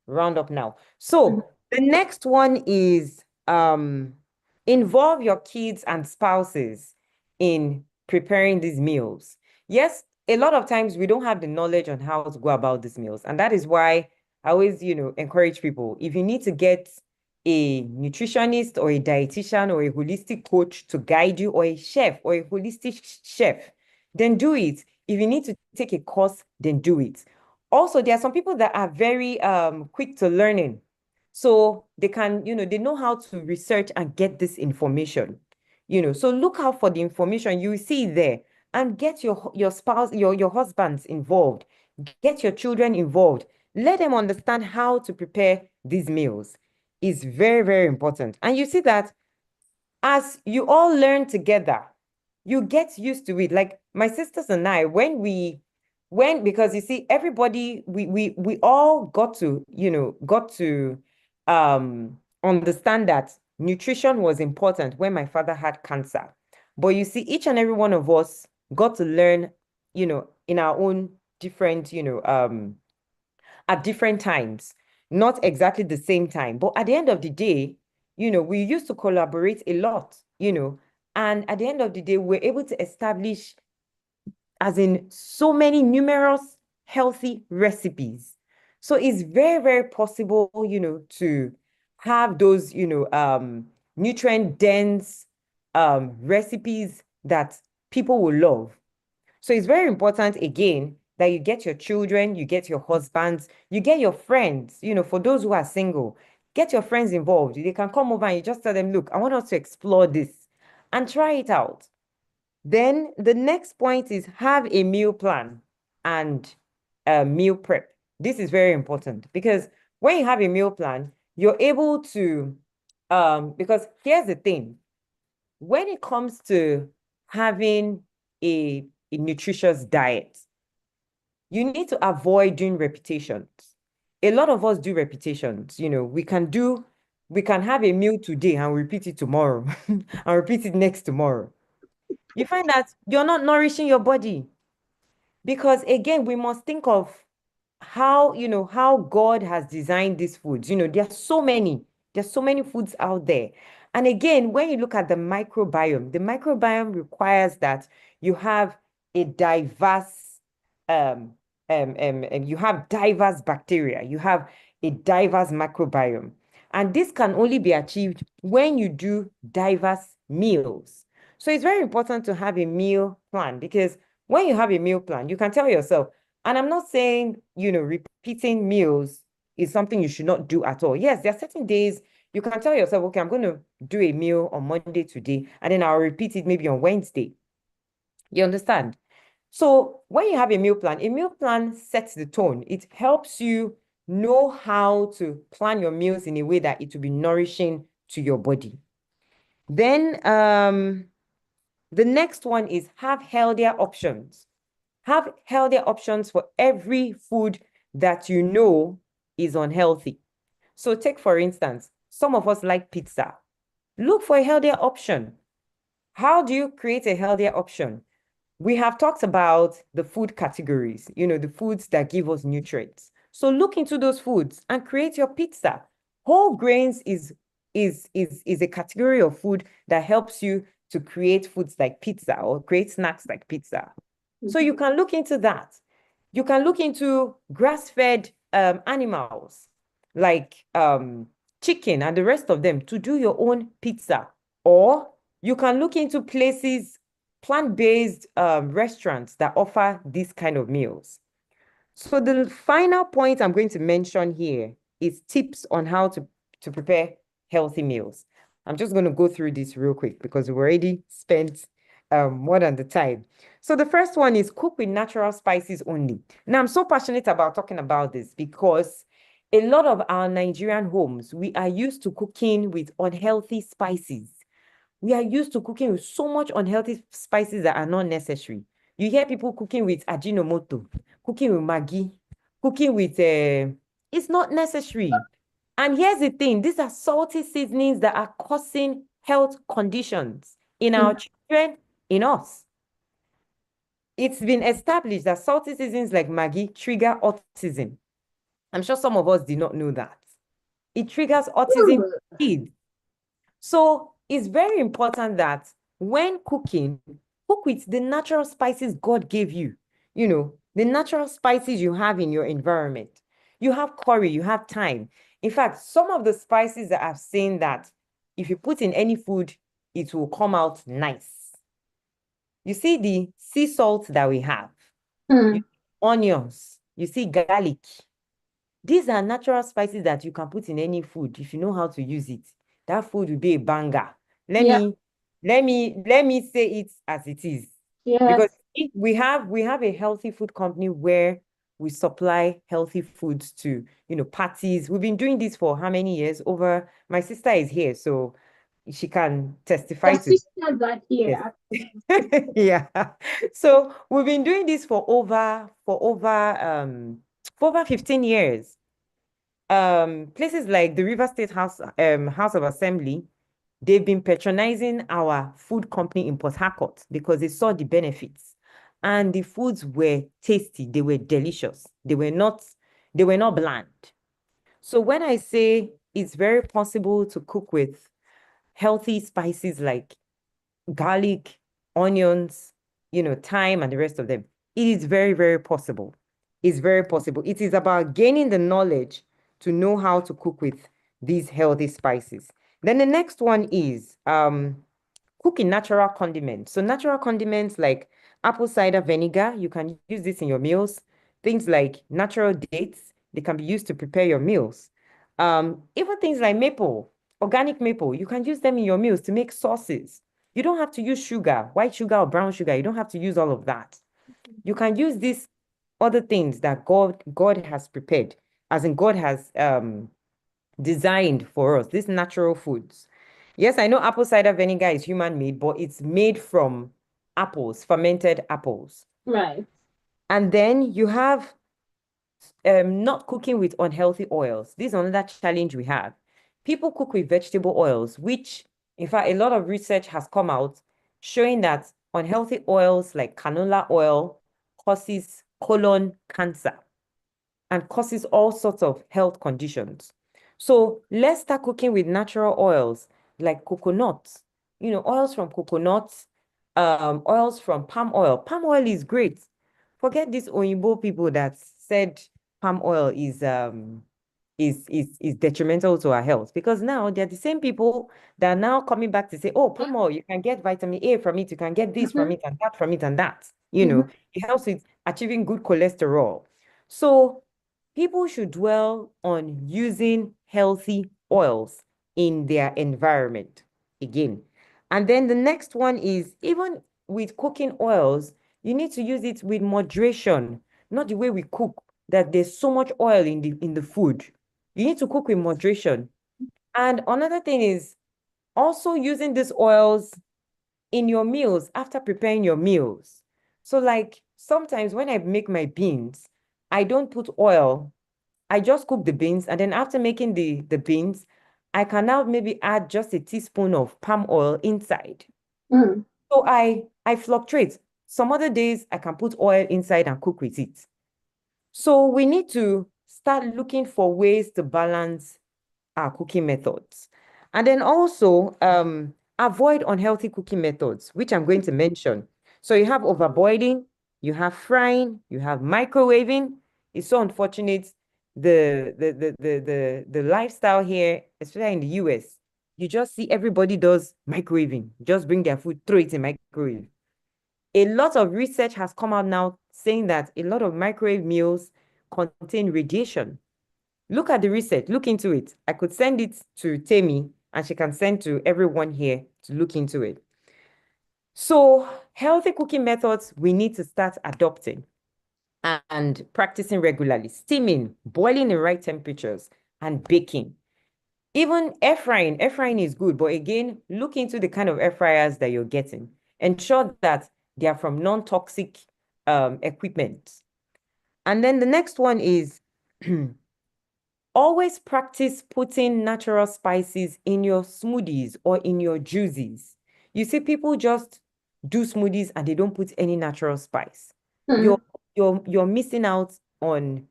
round up now. So the next one is involve your kids and spouses in preparing these meals. Yes, a lot of times we don't have the knowledge on how to go about these meals. And that is why I always, encourage people, if you need to get a nutritionist or a dietitian or a holistic coach to guide you, or a chef or a holistic chef, then do it. If you need to take a course, then do it. Also, there are some people that are very quick to learning. So they can, they know how to research and get this information. So look out for the information. You will see it there, and get your spouse, your husbands involved. Get your children involved. Let them understand how to prepare these meals. It's very, very important. And you see that as you all learn together, you get used to it. Like my sisters and I, because you see, everybody, we all got to understand that nutrition was important when my father had cancer. But you see, each and every one of us got to learn, in our own different, at different times, not exactly the same time. But at the end of the day, we used to collaborate a lot, and at the end of the day, we're able to establish, as in so many numerous healthy recipes. So it's very, very possible, to have those, nutrient dense recipes that people will love. So it's very important, again, that you get your children, you get your husbands, you get your friends, for those who are single, get your friends involved. They can come over and you just tell them, look, I want us to explore this and try it out. Then the next point is have a meal plan and a meal prep. This is very important because when you have a meal plan, you're able to, because here's the thing, when it comes to having a nutritious diet, you need to avoid doing repetitions. A lot of us do repetitions. We can have a meal today and repeat it tomorrow and repeat it next tomorrow. You find that you're not nourishing your body, because again, we must think of how God has designed these foods. There's so many foods out there. And again, when you look at the microbiome requires that you have a diverse, you have diverse bacteria, you have a diverse microbiome. And this can only be achieved when you do diverse meals. So it's very important to have a meal plan, because when you have a meal plan, you can tell yourself, and I'm not saying, repeating meals is something you should not do at all. Yes, there are certain days you can tell yourself, okay, I'm going to do a meal on Monday today, and then I'll repeat it maybe on Wednesday. You understand? So when you have a meal plan sets the tone. It helps you know how to plan your meals in a way that it will be nourishing to your body. Then the next one is have healthier options. Have healthier options for every food that you know is unhealthy. So take, for instance, some of us like pizza. Look for a healthier option. How do you create a healthier option? We have talked about the food categories, the foods that give us nutrients. So look into those foods and create your pizza. Whole grains is a category of food that helps you to create foods like pizza or create snacks like pizza. So you can look into that. You can look into grass-fed animals like chicken and the rest of them to do your own pizza. Or you can look into places, plant-based restaurants that offer these kind of meals. So the final point I'm going to mention here is tips on how to prepare healthy meals. I'm just going to go through this real quick because we've already spent more than the time. So the first one is cook with natural spices only. Now, I'm so passionate about talking about this because a lot of our Nigerian homes, we are used to cooking with unhealthy spices. We are used to cooking with so much unhealthy spices that are not necessary. You hear people cooking with ajinomoto, cooking with Maggi, cooking with, it's not necessary. And here's the thing, these are salty seasonings that are causing health conditions in our children, in us. It's been established that salty seasonings like Maggi trigger autism. I'm sure some of us did not know that. It triggers autism in kids. So it's very important that when cooking, cook with the natural spices God gave you. The natural spices you have in your environment. You have curry, you have thyme. In fact, some of the spices that I've seen that if you put in any food, it will come out nice. You see the sea salt that we have, onions, you see garlic. These are natural spices that you can put in any food if you know how to use it. That food will be a banger. Let me say it as it is. Because if we have a healthy food company where we supply healthy foods to, parties. We've been doing this for how many years? My sister is here, so she can testify The to sisters are here. this. Yeah. So we've been doing this for over 15 years. Places like the River State House of Assembly, they've been patronizing our food company in Port Harcourt because they saw the benefits. And the foods were tasty, they were delicious, they were not bland. So when I say it's very possible to cook with healthy spices like garlic, onions, thyme, and the rest of them. It is very, very possible. It's very possible. It is about gaining the knowledge to know how to cook with these healthy spices. Then the next one is cooking natural condiments. So natural condiments like apple cider vinegar, you can use this in your meals. Things like natural dates, they can be used to prepare your meals. Even things like maple, organic maple, you can use them in your meals to make sauces. You don't have to use sugar, white sugar or brown sugar. You don't have to use all of that. You can use these other things that God has prepared, as in God has designed for us, these natural foods. Yes, I know apple cider vinegar is human made, but it's made from apples, fermented apples. Right. And then you have not cooking with unhealthy oils. This is another challenge we have. People cook with vegetable oils, which, in fact, a lot of research has come out showing that unhealthy oils like canola oil causes colon cancer and causes all sorts of health conditions. So let's start cooking with natural oils like coconut, oils from coconut, oils from palm oil. Palm oil is great. Forget these Oyinbo people that said palm oil is detrimental to our health, because now they're the same people that are now coming back to say, oh, palm oil, you can get vitamin A from it, you can get this from it and that from it and that. It helps with achieving good cholesterol. So people should dwell on using healthy oils in their environment again. And then the next one is, even with cooking oils, you need to use it with moderation, not the way we cook, that there's so much oil in the food. You need to cook with moderation. And another thing is also using these oils in your meals after preparing your meals. So like sometimes when I make my beans, I don't put oil. I just cook the beans, and then after making the beans, I can now maybe add just a teaspoon of palm oil inside. Mm. So I fluctuate. Some other days I can put oil inside and cook with it. So we need to start looking for ways to balance our cooking methods. And then also avoid unhealthy cooking methods, which I'm going to mention. So you have overboiling, you have frying, you have microwaving. It's so unfortunate. The lifestyle here, especially in the US, you just see everybody does microwaving. Just bring their food, throw it in microwave. A lot of research has come out now saying that a lot of microwave meals contain radiation. Look at the research, look into it. I could send it to Tammy and she can send to everyone here to look into it. So healthy cooking methods we need to start adopting and practicing regularly. Steaming, boiling in right temperatures, and baking. Even air frying is good, but again, look into the kind of air fryers that you're getting. Ensure that they are from non-toxic equipment. And then the next one is always practice putting natural spices in your smoothies or in your juices. You see, people just do smoothies and they don't put any natural spice. Mm. You're missing out on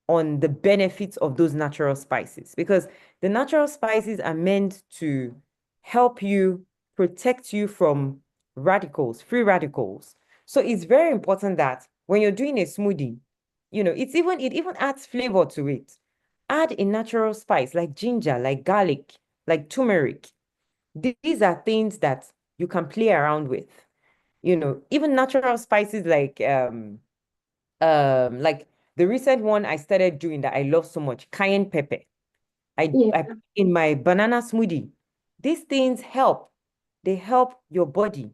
the benefits of those natural spices, because the natural spices are meant to help you protect you from radicals, free radicals. So it's very important that when you're doing a smoothie, it even adds flavor to it. Add a natural spice like ginger, like garlic, like turmeric. These are things that you can play around with. Even natural spices like the recent one I started doing that I love so much, cayenne pepper. Yeah. I put in my banana smoothie. These things help. They help your body.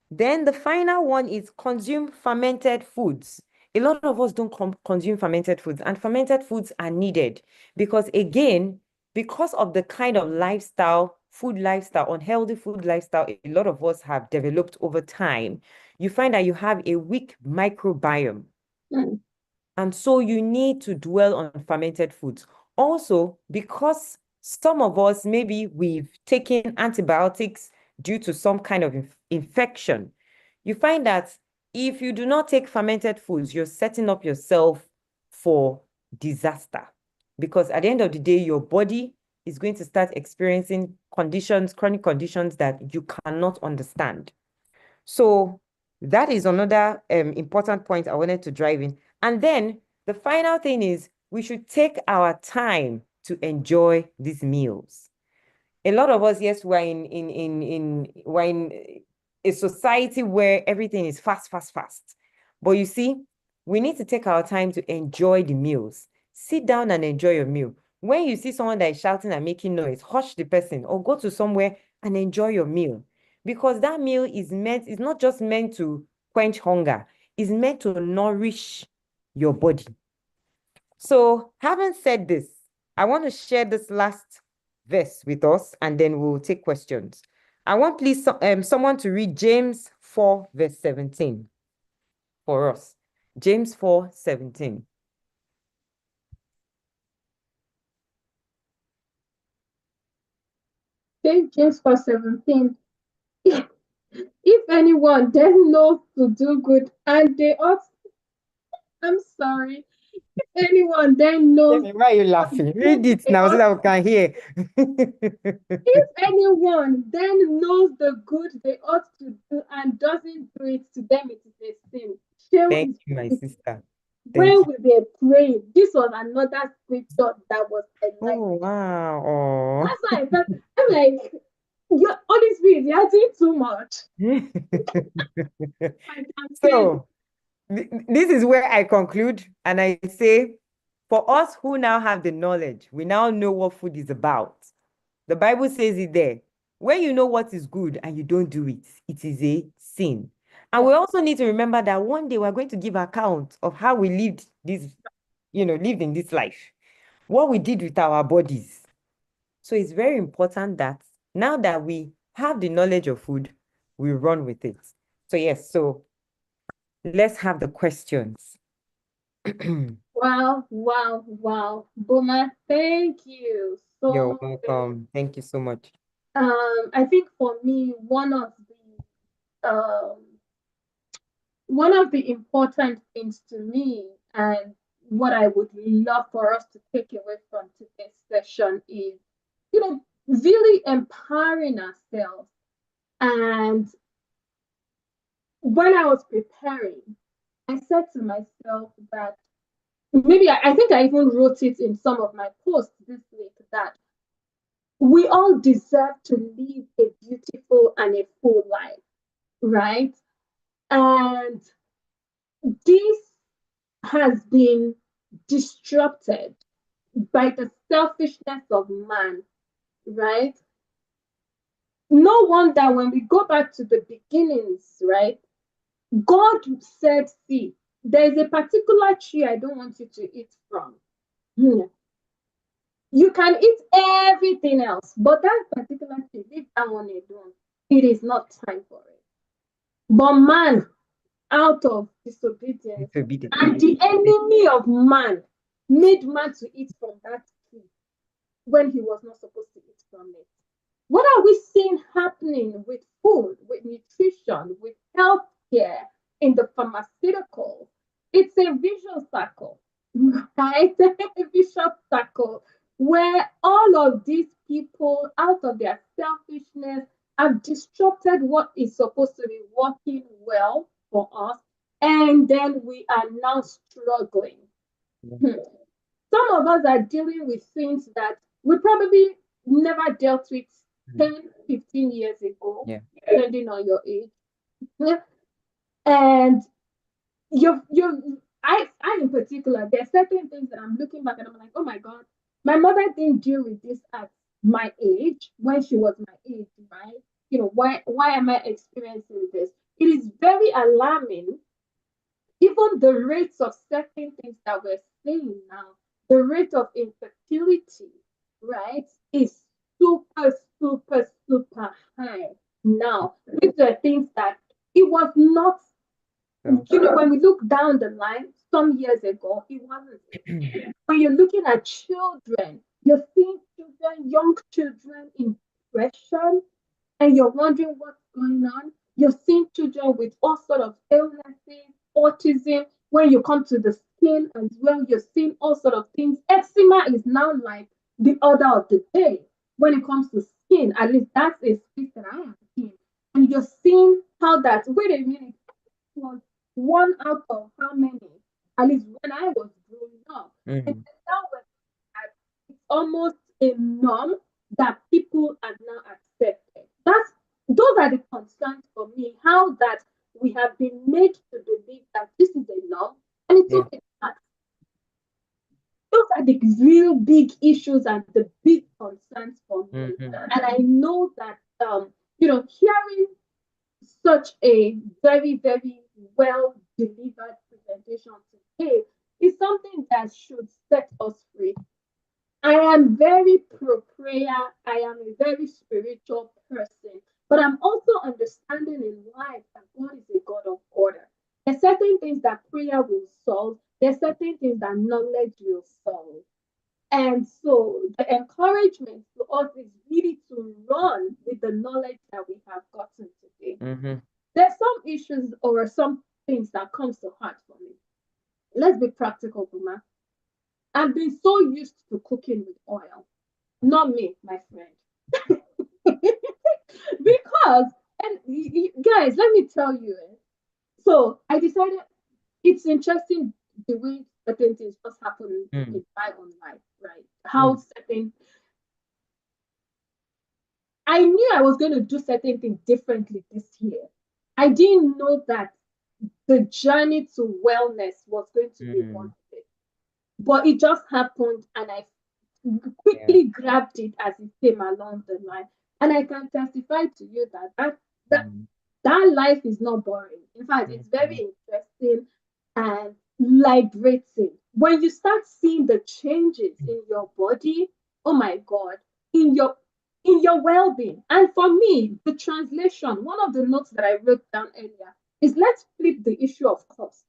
Then the final one is consume fermented foods. A lot of us don't consume fermented foods, and fermented foods are needed because, again, because of the kind of lifestyle, food lifestyle, unhealthy food lifestyle, a lot of us have developed over time. You find that you have a weak microbiome. Mm. And so you need to dwell on fermented foods. Also, because some of us, maybe we've taken antibiotics due to some kind of infection, you find that if you do not take fermented foods, you're setting up yourself for disaster. Because at the end of the day, your body is going to start experiencing conditions, chronic conditions that you cannot understand. So that is another important point I wanted to drive in. And then the final thing is we should take our time to enjoy these meals. A lot of us, yes, we're in a society where everything is fast, fast, fast. But you see, we need to take our time to enjoy the meals. Sit down and enjoy your meal. When you see someone that is shouting and making noise, hush the person or go to somewhere and enjoy your meal. Because that meal is not just meant to quench hunger, it's meant to nourish your body. So, having said this, I want to share this last verse with us and then we'll take questions. I want please someone to read James 4, verse 17 for us. James 4:17. James 4:17. If anyone then knows to do good and they ought, I'm sorry, if anyone then knows Why are you laughing? Read it they now so ought, that we can hear. if anyone then knows the good they ought to do and doesn't do it, to them it is a sin. Shame Thank is you, my it. sister. Thank When you. we were praying, this was another scripture that was Oh, enlightening. wow. That's why I felt, I'm like, Holy Spirit, you're doing too much. I can say, So, this is where I conclude and I say, for us who now have the knowledge, we now know what food is about. The Bible says it there. When you know what is good and you don't do it, it is a sin. And Yeah. we also need to remember that one day we're going to give account of how we lived this, lived in this life, what we did with our bodies. So it's very important that now that we have the knowledge of food, we run with it. So yes, so let's have the questions. Wow, wow, wow. Boma, thank you You're so very. welcome. Thank you so much. I think for me, one of the important things to me, and what I would love for us to take away from today's session is, really empowering ourselves. And when I was preparing, I said to myself that maybe I think I even wrote it in some of my posts this week that we all deserve to live a beautiful and a full life, right? And this has been disrupted by the selfishness of man, right? No wonder when we go back to the beginnings, right? God said, see, there's a particular tree I don't want you to eat from. Hmm. You can eat everything else, but that particular tree, leave that one alone. It is not time for it. But man, out of disobedience, Disobedient. and the enemy of man made man to eat from that tree when he was not supposed to eat from it. What are we seeing happening with food, with nutrition, with healthcare, in the pharmaceutical? It's a vicious circle, right? A vicious circle where all of these people, out of their selfishness, have disrupted what is supposed to be working well for us, and then we are now struggling. Yeah. Hmm. Some of us are dealing with things that we probably never dealt with 10, 15 years ago, Yeah. depending on your age. Yeah. And I in particular, there are certain things that I'm looking back and I'm like, oh my God, my mother didn't deal with this at my age when she was my age, right? Why am I experiencing this? It is very alarming. Even the rates of certain things that we're seeing now, the rate of infertility, right, is super, super, super high now. These are things that it was not, So, when we look down the line some years ago, it wasn't. When you're looking at children, you're seeing children, young children in depression, and you're wondering what's going on. You're seeing children with all sort of illnesses, autism. When you come to the skin as well, you're seeing all sort of things. Eczema is now like the order of the day when it comes to skin. At least that's a space that I am in. And you're seeing how that, wait a minute, was one out of how many? At least when I was growing up. And mm, now it's almost a norm that people are now accepted. Those are the concerns for me. How that we have been made to believe that this is a norm, and it's yeah. okay. Those are the real big issues and the big concerns for me. Mm-hmm. And I know that hearing such a very, very well delivered presentation today is something that should set us free. I am very pro prayer. I am a very spiritual person, but I'm also understanding in life that God is a God of order. There's certain things that prayer will solve. There's certain things that knowledge will solve. And so the encouragement to us is really to run with the knowledge that we have gotten today. Mm-hmm. There's some issues or some things that comes to heart for me. Let's be practical, Buma. I've been so used to cooking with oil. Not me, my friend. Because, and guys, let me tell you. So I decided it's interesting the way certain things just happen Mm, in my own life, right? mm, How certain, I knew I was going to do certain things differently this year. I didn't know that the journey to wellness was going to be one mm, of it. But it just happened, and I yeah. quickly grabbed it as it came along the line. And I can testify to you that that, Mm, that life is not boring. In fact, it's very interesting and liberating. When you start seeing the changes in your body, oh my God, in your well-being. And for me, the translation, one of the notes that I wrote down earlier is let's flip the issue of cost.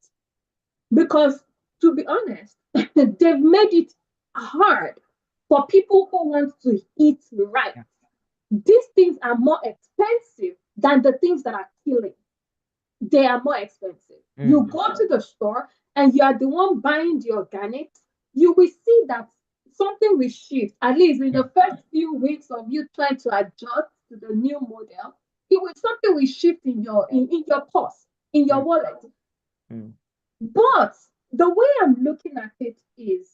Because to be honest, they've made it hard for people who want to eat right. Yeah. These things are more expensive than the things that are killing. They are more expensive. You go to the store and you are the one buying the organics, you will see that something will shift, at least in the first few weeks of you trying to adjust to the new model. Something will shift in your purse, in your wallet. But the way I'm looking at it is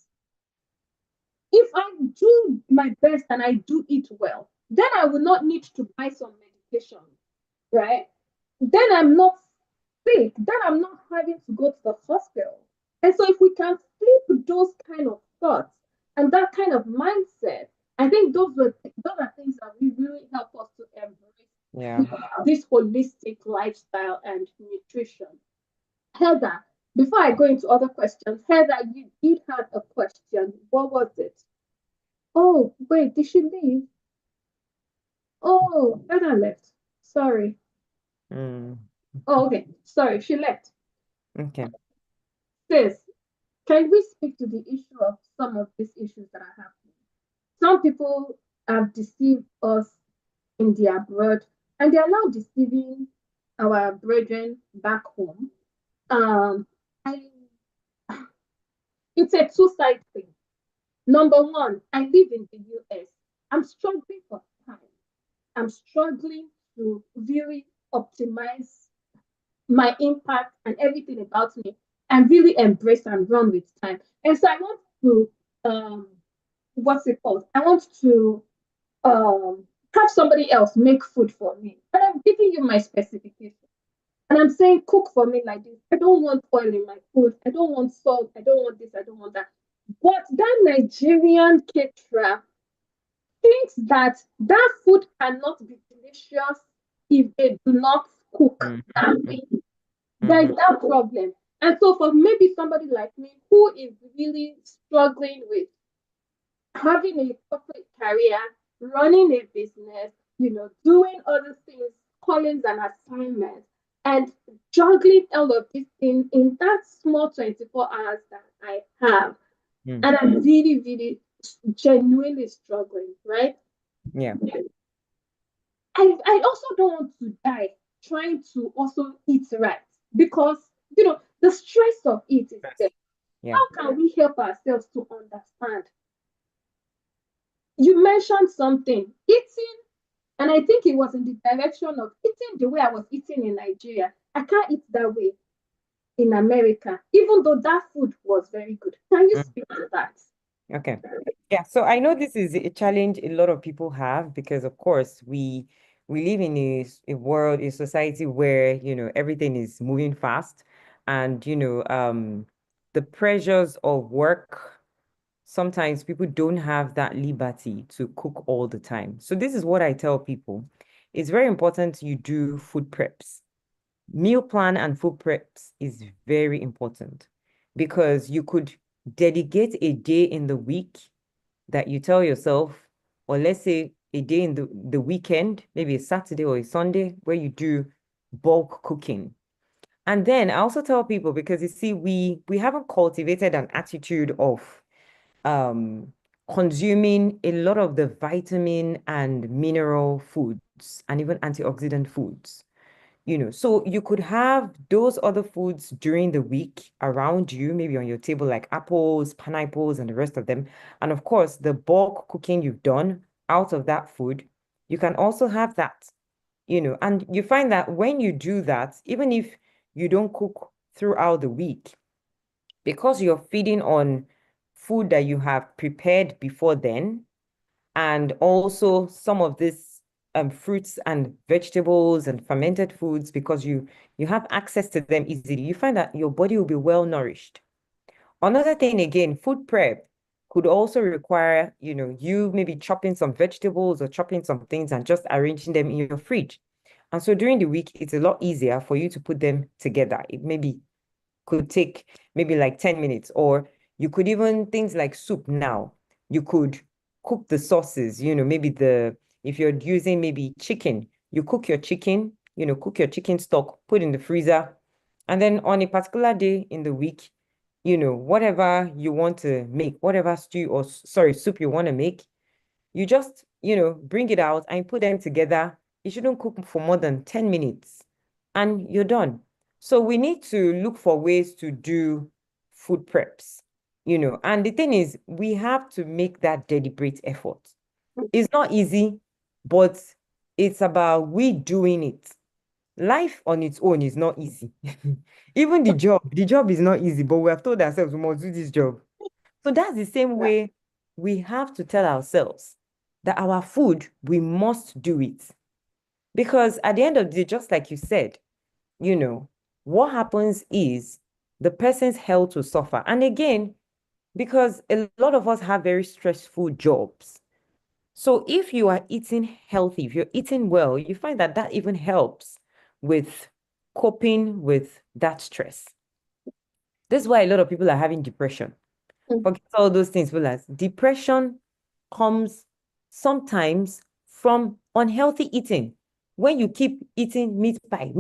if I do my best and I do it well, then I will not need to buy some medication, right? Then I'm not sick, then I'm not having to go to the hospital. And so if we can flip those kind of thoughts and that kind of mindset, I think those are things that will really help us to embrace this holistic lifestyle and nutrition. Heather, before I go into other questions, Heather, you did have a question. What was it? Oh, wait, did she leave? Oh, Heather left. Sorry. Oh, okay. Sorry, she left. Okay. Sis, can we speak to the issue of some of these issues that are happening? Some people have deceived us in the abroad, and they are now deceiving our brethren back home. I, it's a two-side thing. Number one, I live in the US. I'm struggling for time. I'm struggling to really optimize my impact and everything about me and really embrace and run with time. And so I want to, what's it called? I want to have somebody else make food for me. And I'm giving you my specifications. And I'm saying, cook for me like this. I don't want oil in my food. I don't want salt. I don't want this. I don't want that. But that Nigerian caterer thinks that that food cannot be delicious if they do not cook that way. There's that problem. And so for maybe somebody like me who is really struggling with having a corporate career, running a business, doing other things, callings and assignments, and juggling all of these things in that small 24 hours that I have. And I'm really, really genuinely struggling, right? Yeah. I also don't want to die trying to also eat right because, the stress of it is there. Yeah. How can we help ourselves to understand? You mentioned something, eating, and I think it was in the direction of eating the way I was eating in Nigeria. I can't eat that way in America, even though that food was very good. Can you speak to that? Okay. Yeah, so I know this is a challenge a lot of people have because of course we live in a world, a society where, everything is moving fast and, the pressures of work, sometimes people don't have that liberty to cook all the time. So this is what I tell people. It's very important you do food preps. Meal plan and food preps is very important because you could dedicate a day in the week that you tell yourself, or let's say a day in the weekend, maybe a Saturday or a Sunday, where you do bulk cooking. And then I also tell people, because you see, we haven't cultivated an attitude of consuming a lot of the vitamin and mineral foods and even antioxidant foods. So you could have those other foods during the week around you, maybe on your table, like apples, pineapples, and the rest of them. And of course, the bulk cooking you've done out of that food, you can also have that, and you find that when you do that, even if you don't cook throughout the week, because you're feeding on food that you have prepared before then, and also some of this fruits and vegetables and fermented foods, because you have access to them easily, you find that your body will be well nourished. Another thing, again, food prep could also require, you maybe chopping some vegetables or chopping some things and just arranging them in your fridge. And so during the week, it's a lot easier for you to put them together. It maybe could take maybe like 10 minutes, or you could even things like soup now. You could cook the sauces, maybe if you're using maybe chicken, you cook your chicken, cook your chicken stock, put in the freezer. And then on a particular day in the week, whatever you want to make, whatever stew or sorry, soup you want to make, you just, bring it out and put them together. You shouldn't cook for more than 10 minutes and you're done. So we need to look for ways to do food preps, and the thing is, we have to make that deliberate effort. It's not easy, but it's about we doing it. Life on its own is not easy. Even the job is not easy, but we have told ourselves we must do this job. So that's the same way we have to tell ourselves that our food, we must do it. Because at the end of the day, just like you said, what happens is the person's health will suffer. And again, because a lot of us have very stressful jobs. So if you are eating healthy, if you're eating well, you find that that even helps with coping with that stress. This is why a lot of people are having depression. Forget all those things, fellas. Depression comes sometimes from unhealthy eating. When you keep eating meat pie,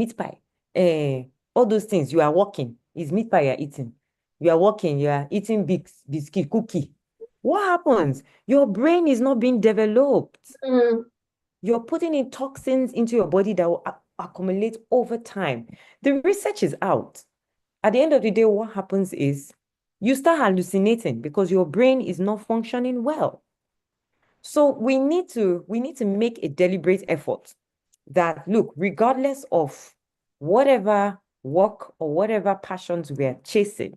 all those things, you are walking, is meat pie you're eating. You are walking, you are eating biscuit, cookie. What happens? Your brain is not being developed. You're putting in toxins into your body that will accumulate over time. The research is out. At the end of the day, what happens is you start hallucinating because your brain is not functioning well. So we need to make a deliberate effort that, look, regardless of whatever work or whatever passions we are chasing,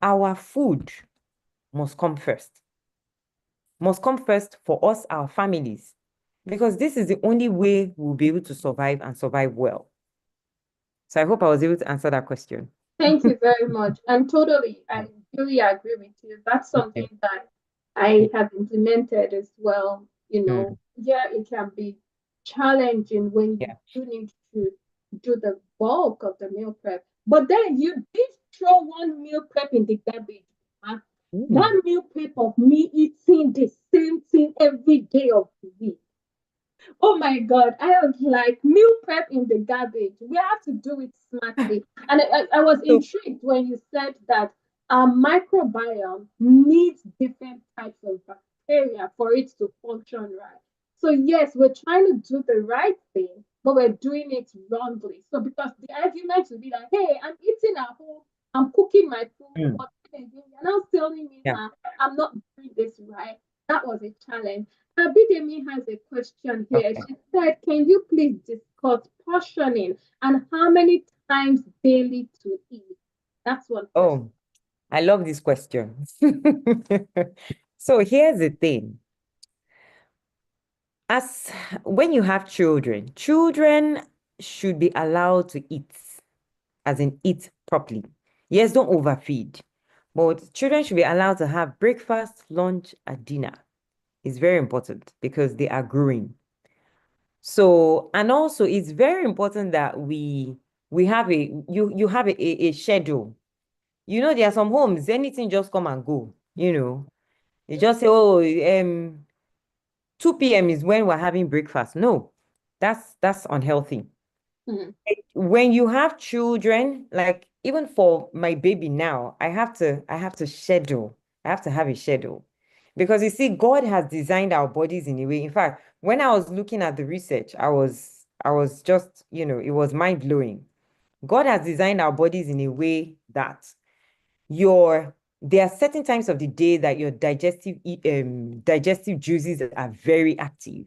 our food must come first. Must come first for us, our families, because this is the only way we'll be able to survive and survive well. So I hope I was able to answer that question. Thank you very much. And totally, I really agree with you. That's something that I have implemented as well. Yeah, it can be challenging when you do need to do the bulk of the meal prep. But then you did throw one meal prep in the garbage. That meal prep of me eating the same thing every day of the week. Oh my God, I was like, meal prep in the garbage. We have to do it smartly. And I was intrigued when you said that our microbiome needs different types of bacteria for it to function right. So, yes, we're trying to do the right thing, but we're doing it wrongly. So, because the argument would be like, hey, I'm eating at home, I'm cooking my food, but you're now telling me that I'm not doing this right. That was a challenge. Abidemi has a question here. She said, can you please discuss portioning and how many times daily to eat? That's one question. Oh, I love this question. So here's the thing. When you have children should be allowed to eat, as in eat properly. Yes, don't overfeed. But children should be allowed to have breakfast, lunch, and dinner. It's very important because they are growing. So, and also it's very important that we have you have a schedule. There are some homes, anything just come and go, They just say, oh, 2 p.m. is when we're having breakfast. No, that's unhealthy. When you have children, like even for my baby now, I have to schedule. I have to have a schedule. Because you see, God has designed our bodies in a way. In fact, when I was looking at the research, I was just, it was mind-blowing. God has designed our bodies in a way that there are certain times of the day that your digestive juices are very active.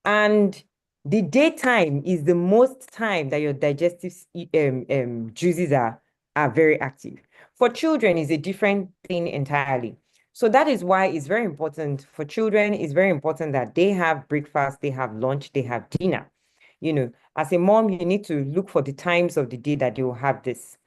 And the daytime is the most time that your digestive juices are very active. For children, is a different thing entirely. So that is why it's very important for children. It's very important that they have breakfast, they have lunch, they have dinner. As a mom, you need to look for the times of the day that you will have this.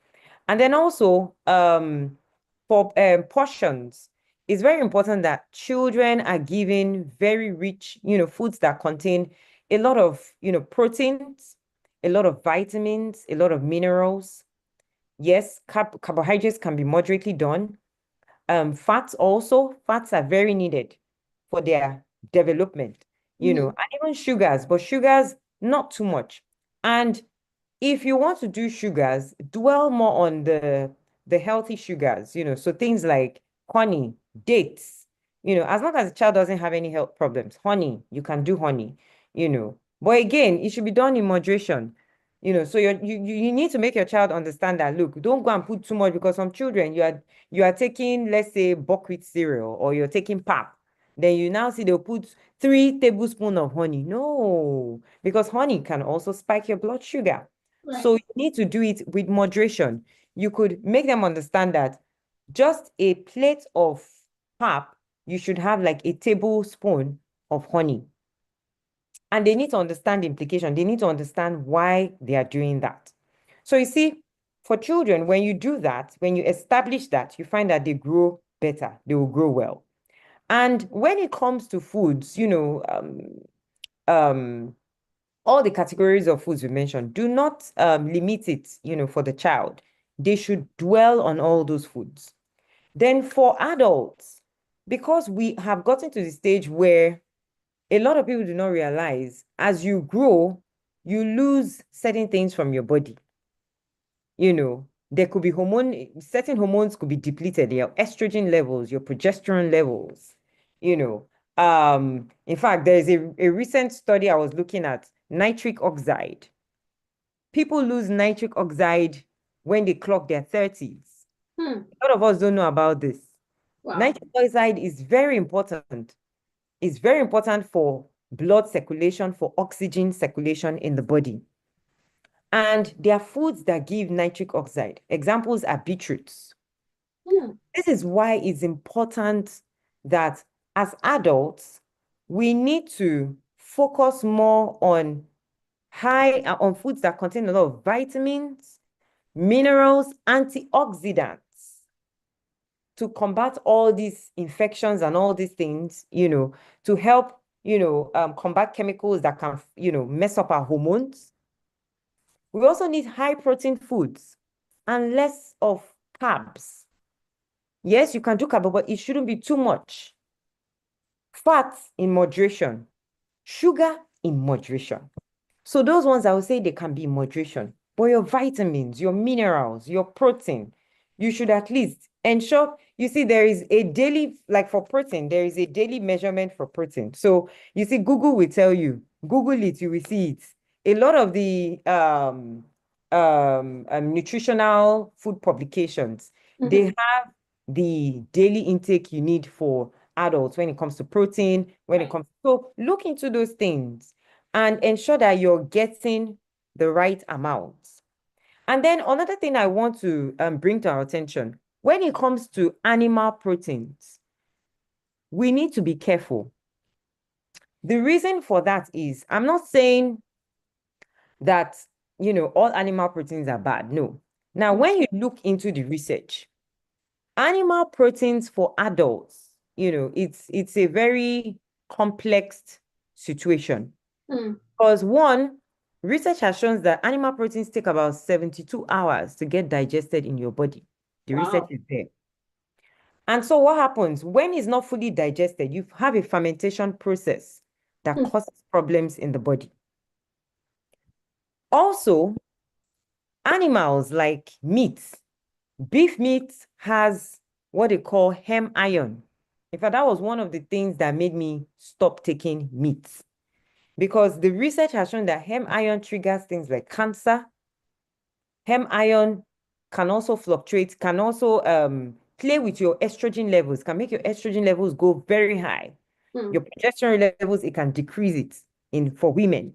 And then also, for portions, it's very important that children are given very rich, foods that contain a lot of, proteins, a lot of vitamins, a lot of minerals. Yes, carbohydrates can be moderately done. Fats also, fats are very needed for their development, and even sugars, but sugars, not too much. And if you want to do sugars, dwell more on the healthy sugars, so things like honey, dates, as long as the child doesn't have any health problems, honey, you can do honey, But again, it should be done in moderation. So you need to make your child understand that, look, don't go and put too much, because some children, you are taking, let's say, buckwheat cereal, or you're taking pap. Then you now see they'll put 3 tablespoons of honey. No, because honey can also spike your blood sugar. Right. So you need to do it with moderation. You could make them understand that just a plate of pap, you should have like a tablespoon of honey. And they need to understand the implication. They need to understand why they are doing that. So you see, for children, when you do that, when you establish that, you find that they grow better, they will grow well. And when it comes to foods, all the categories of foods we mentioned, do not limit it, for the child. They should dwell on all those foods. Then for adults, because we have gotten to the stage where a lot of people do not realize, as you grow, you lose certain things from your body. There could be certain hormones could be depleted, your estrogen levels, your progesterone levels, in fact, there's a recent study I was looking at, nitric oxide. People lose nitric oxide when they clock their 30s. Hmm. A lot of us don't know about this. Wow. Nitric oxide is very important. It's very important for blood circulation, for oxygen circulation in the body. And there are foods that give nitric oxide. Examples are beetroots. This is why it's important that as adults, we need to focus more on foods that contain a lot of vitamins, minerals, antioxidants to combat all these infections and all these things, to help, combat chemicals that can, mess up our hormones. We also need high protein foods and less of carbs. Yes, you can do carb, but it shouldn't be too much. Fats in moderation, sugar in moderation. So those ones I would say they can be in moderation. But your vitamins, your minerals, your protein, you should at least ensure, you see, there is a daily, like for protein, there is a daily measurement for protein. So you see, Google will tell you, Google it, you will see it. A lot of the nutritional food publications, they have the daily intake you need for adults when it comes to protein, when it comes, so look into those things and ensure that you're getting the right amount. And then another thing I want to bring to our attention, when it comes to animal proteins, we need to be careful. The reason for that is, I'm not saying that, all animal proteins are bad. No. Now, when you look into the research, animal proteins for adults, it's a very complex situation. Because one, research has shown that animal proteins take about 72 hours to get digested in your body. The research is there. And so what happens when it's not fully digested? You have a fermentation process that causes problems in the body. Also, animals like meat, beef meat has what they call heme iron. In fact, that was one of the things that made me stop taking meat. Because the research has shown that heme iron triggers things like cancer. Heme iron can also fluctuate, can also play with your estrogen levels, can make your estrogen levels go very high. Your progesterone levels, it can decrease it for women.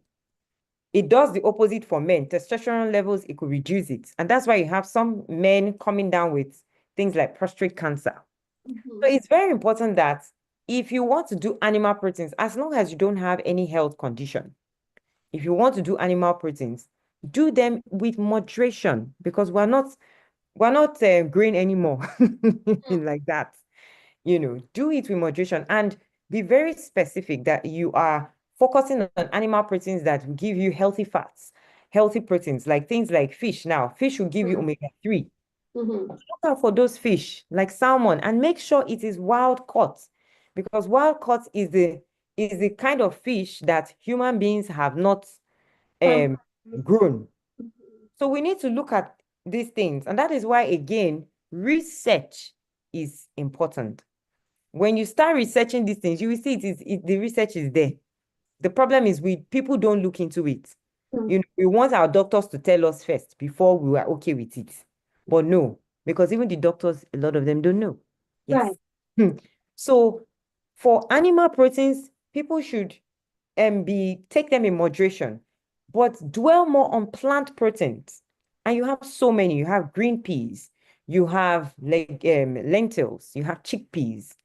It does the opposite for men. Testosterone levels, it could reduce it. And that's why you have some men coming down with things like prostate cancer. So it's very important that if you want to do animal proteins, as long as you don't have any health condition, if you want to do animal proteins, do them with moderation, because we're not growing anymore like that. Do it with moderation and be very specific that you are focusing on animal proteins that will give you healthy fats, healthy proteins, like things like fish. Now, fish will give you omega-3. Look out for those fish, like salmon, and make sure it is wild caught, because wild caught is the kind of fish that human beings have not grown. So we need to look at these things, and that is why, again, research is important. When you start researching these things, you will see the research is there. The problem is people don't look into it. You know, we want our doctors to tell us first before we are okay with it. But no, because even the doctors, a lot of them don't know. Yes. Right. So for animal proteins, people should take them in moderation, but dwell more on plant proteins. And you have so many. You have green peas, you have like lentils, you have chickpeas.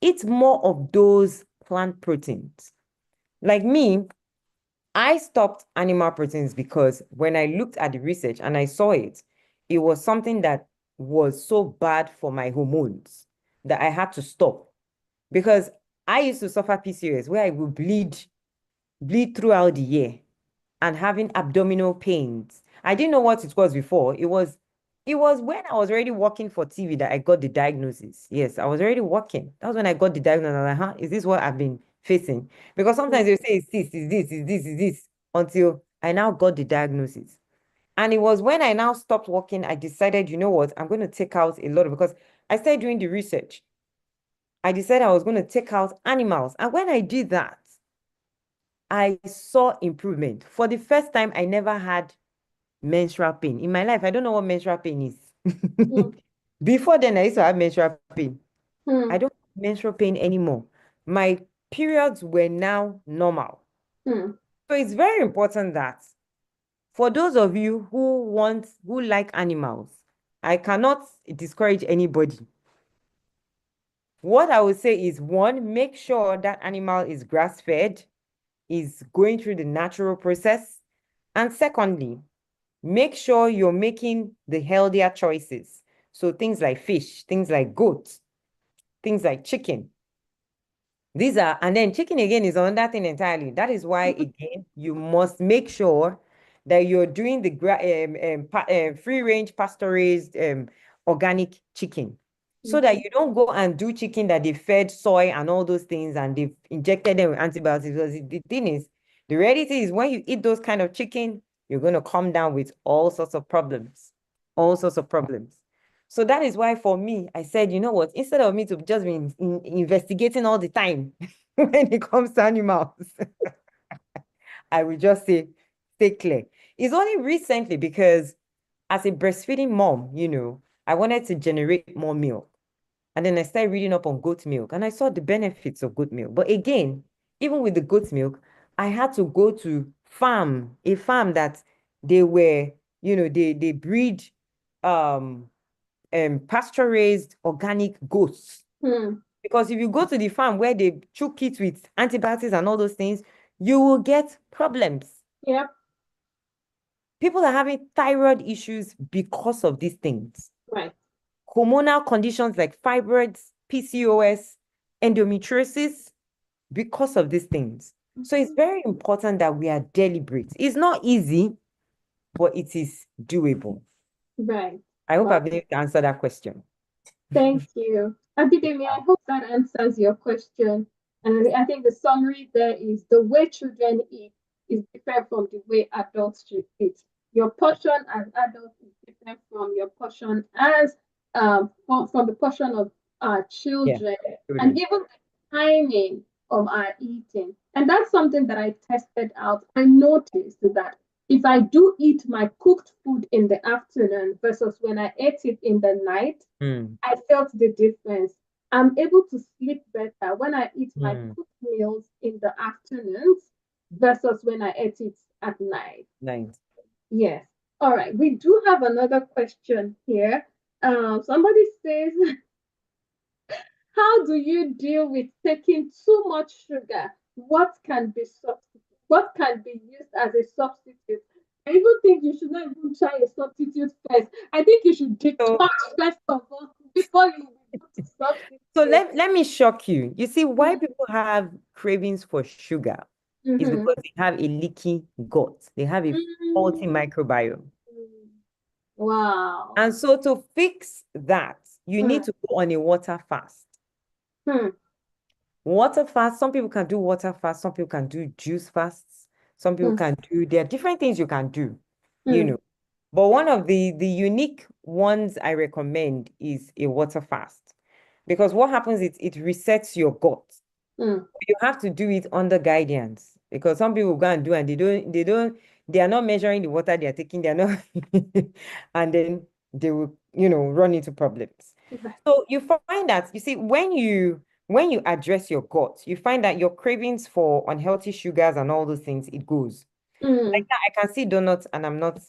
Eat more of those plant proteins. Like me, I stopped animal proteins because when I looked at the research and I saw it, it was something that was so bad for my hormones that I had to stop. Because I used to suffer PCOS where I would bleed throughout the year and having abdominal pains. I didn't know what it was before. It was when I was already working for TV that I got the diagnosis. Yes, I was already working. That was when I got the diagnosis. I was like, huh, is this what I've been facing? Because sometimes they say it's this, is this, is this, is this, until I now got the diagnosis. And it was when I now stopped working, I decided, you know what, I'm going to take out a lot because I started doing the research. I decided I was going to take out animals. And when I did that, I saw improvement. For the first time, I never had menstrual pain in my life. I don't know what menstrual pain is. Before then, I used to have menstrual pain. I don't have menstrual pain anymore. My periods were now normal. So it's very important that for those of you who like animals, I cannot discourage anybody. What I would say is, one, make sure that animal is grass-fed, is going through the natural process. And secondly, make sure you're making the healthier choices. So things like fish, things like goat, things like chicken. And then chicken again is another thing entirely. That is why, again, you must make sure that you're doing the free-range pasture-raised organic chicken, so that you don't go and do chicken that they fed soy and all those things and they've injected them with antibiotics. Because the thing is, the reality is when you eat those kind of chicken, you're going to come down with all sorts of problems, all sorts of problems. So that is why for me, I said, you know what, instead of me to just be investigating all the time when it comes to animals, I will just say, stay clear. It's only recently because as a breastfeeding mom, I wanted to generate more milk. And then I started reading up on goat milk and I saw the benefits of goat milk. But again, even with the goat milk, I had to go to a farm that they were, they breed pasture-raised organic goats. Because if you go to the farm where they choke it with antibiotics and all those things, you will get problems. Yep. People are having thyroid issues because of these things. Right. Hormonal conditions like fibroids, PCOS, endometriosis, because of these things. So it's very important that we are deliberate. It's not easy, but it is doable. Right. I hope I've been able to answer that question. Thank you. Abidemi, I hope that answers your question. And I think the summary there is the way children eat is different from the way adults should eat. Your portion as adults is different from your portion as from the portion of our children, and even the timing of our eating. And that's something that I tested out. I noticed that if I do eat my cooked food in the afternoon versus when I ate it in the night, I felt the difference. I'm able to sleep better when I eat my cooked meals in the afternoons versus when I ate it at night. Nice. Yes. All right. We do have another question here. Somebody says, how do you deal with taking too much sugar? What can be used as a substitute? I even think you should not even try a substitute first. I think you should detox first of all before you go to substitute. So let me shock you. You see why people have cravings for sugar? is Mm-hmm. because they have a leaky gut. They have a faulty microbiome. Wow. And so to fix that, you need Mm. to go on a water fast. Hmm. Water fast, some people can do water fast, some people can do juice fasts, some people Hmm. can do, there are different things you can do, you Hmm. know. But one of the unique ones I recommend is a water fast. Because what happens is it resets your gut. Hmm. You have to do it under guidance because some people go and do and they are not measuring the water they are taking, they're not, and then they will, run into problems. Right. So you find that, you see, when you address your gut, you find that your cravings for unhealthy sugars and all those things, it goes. Mm. Like that, I can see donuts and I'm not,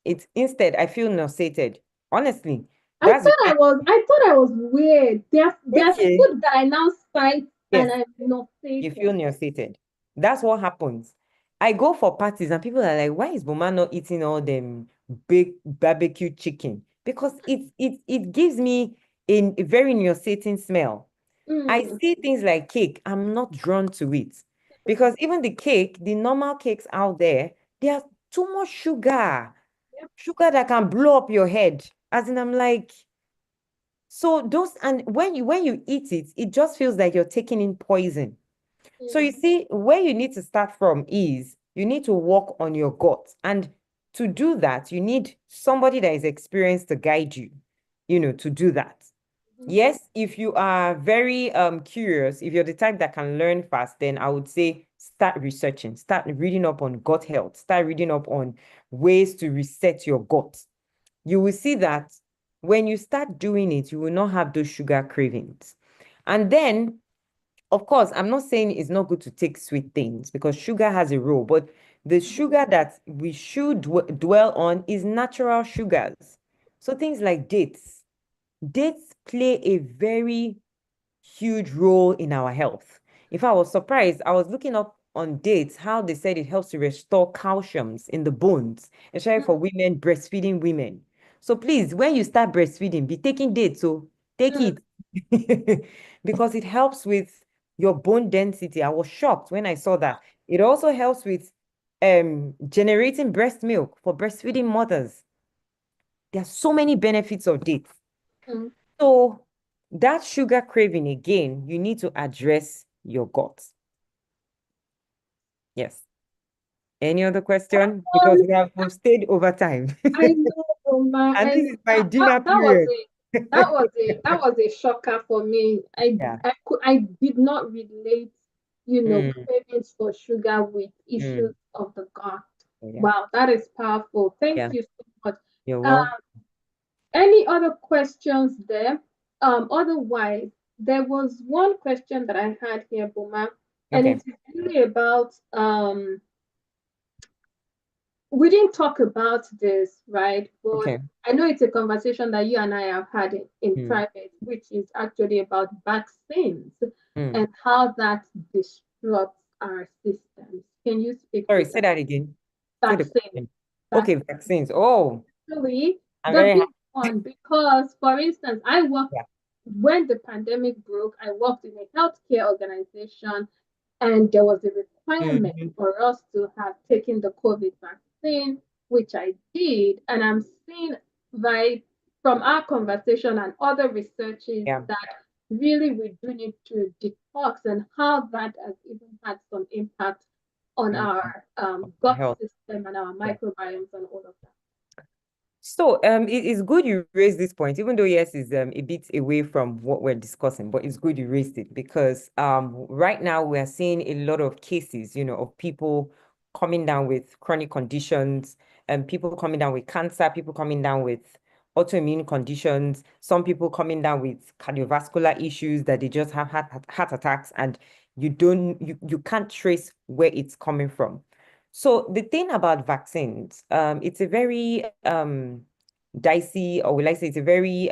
it's instead I feel nauseated. Honestly, that's I thought I was weird. There's okay. food that I now sight and Yes. I'm not You feel sated. nauseated. That's what happens. I go for parties and people are like, why is Boma not eating all them big barbecue chicken? Because it gives me a very nauseating smell. I Mm. see things like cake, I'm not drawn to it. Because even the cake, the normal cakes out there, there's too much sugar. Yep. Sugar that can blow up your head. As in, I'm like, so those, and when you eat it, it just feels like you're taking in poison. So you Mm. see, where you need to start from is you need to work on your gut. And to do that, you need somebody that is experienced to guide you, to do that. Mhm. Yes, if you are very curious, if you're the type that can learn fast, then I would say start researching, start reading up on gut health, start reading up on ways to reset your gut. You will see that when you start doing it, you will not have those sugar cravings. And then of course, I'm not saying it's not good to take sweet things because sugar has a role, but the sugar that we should dwell on is natural sugars. So things like dates. Dates play a very huge role in our health. If I was surprised, I was looking up on dates how they said it helps to restore calciums in the bones, especially for women, breastfeeding women. So please, when you start breastfeeding, be taking dates. So take Mm. it because it helps with your bone density. I was shocked when I saw that. It also helps with generating breast milk for breastfeeding mothers. There are so many benefits of dates. Mm. So that sugar craving again, you need to address your gut. Yes. Any other question? Because we've stayed over time. I know, Oma. And I this know is my dinner that was period. that was a shocker for me. Yeah. I did not relate, Mm, cravings for sugar with mm. issues of the gut. Yeah. Wow, that is powerful. Thank Yeah. you so much. You're Uh, welcome. any other questions there? Otherwise, there was one question that I had here, Boma, and Okay. it's really about we didn't talk about this, right? But Okay. I know it's a conversation that you and I have had in Mm, private, which is actually about vaccines mm. and how that disrupts our systems. Can you speak Sorry, to say that? that again. Say the Vaccines. question. Okay, Vaccines. vaccines. Oh, Actually, I'm the very big happy. one, because, for instance, I worked Yeah. when the pandemic broke, I worked in a healthcare organization and there was a requirement Mhm. for us to have taken the COVID vaccine, which I did. And I'm seeing right from our conversation and other researches Yeah. that really we do need to detox and how that has even had some impact on Mm, our gut health. system and our Yeah. microbiomes and all of that. So it is good you raised this point, even though yes, is a bit away from what we're discussing, but it's good you raised it because right now we're seeing a lot of cases, of people coming down with chronic conditions, and people coming down with cancer, people coming down with autoimmune conditions, some people coming down with cardiovascular issues that they just have heart attacks, and you can't trace where it's coming from. So the thing about vaccines, it's a very dicey, or will I say it's a very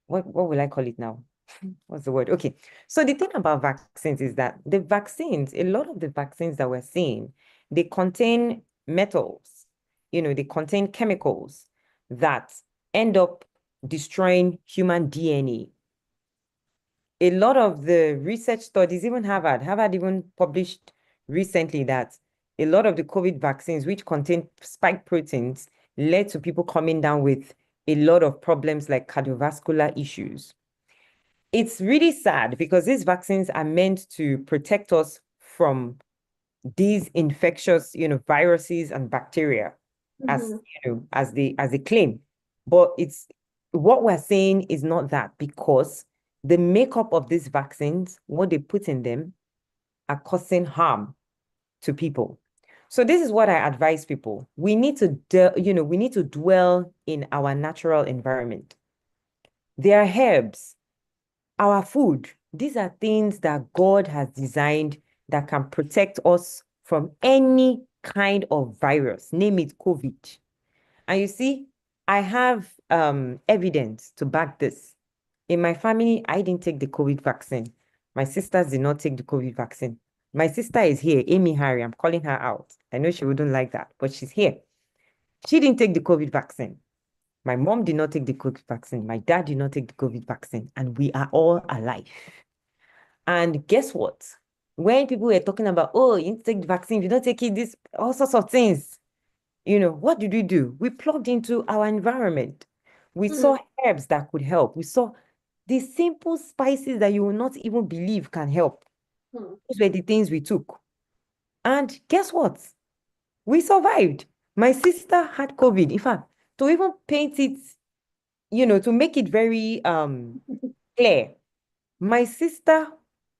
what will I call it now? What's the word? Okay. So the thing about vaccines is that a lot of the vaccines that we're seeing, they contain metals, they contain chemicals that end up destroying human DNA. a lot of the research studies, even Harvard even published recently that a lot of the COVID vaccines, which contain spike proteins, led to people coming down with a lot of problems like cardiovascular issues. It's really sad because these vaccines are meant to protect us from these infectious, viruses and bacteria, as as they claim. But it's what we're saying is not that, because the makeup of these vaccines, what they put in them, are causing harm to people. So this is what I advise people. We need to dwell in our natural environment. There are herbs, our food. These are things that God has designed that can protect us from any kind of virus, name it COVID. And you see, I have evidence to back this. In my family, I didn't take the COVID vaccine. My sisters did not take the COVID vaccine. My sister is here, Amy Harry. I'm calling her out. I know she wouldn't like that, but she's here. She didn't take the COVID vaccine. My mom did not take the COVID vaccine. My dad did not take the COVID vaccine. And we are all alive. And guess what? When people were talking about, oh, you need to take the vaccine, if you don't take it, this, all sorts of things, what did we do? We plugged into our environment. We saw herbs that could help. We saw the simple spices that you will not even believe can help. Those were the things we took. And guess what? We survived. My sister had COVID. In fact, to even paint it, to make it very clear, my sister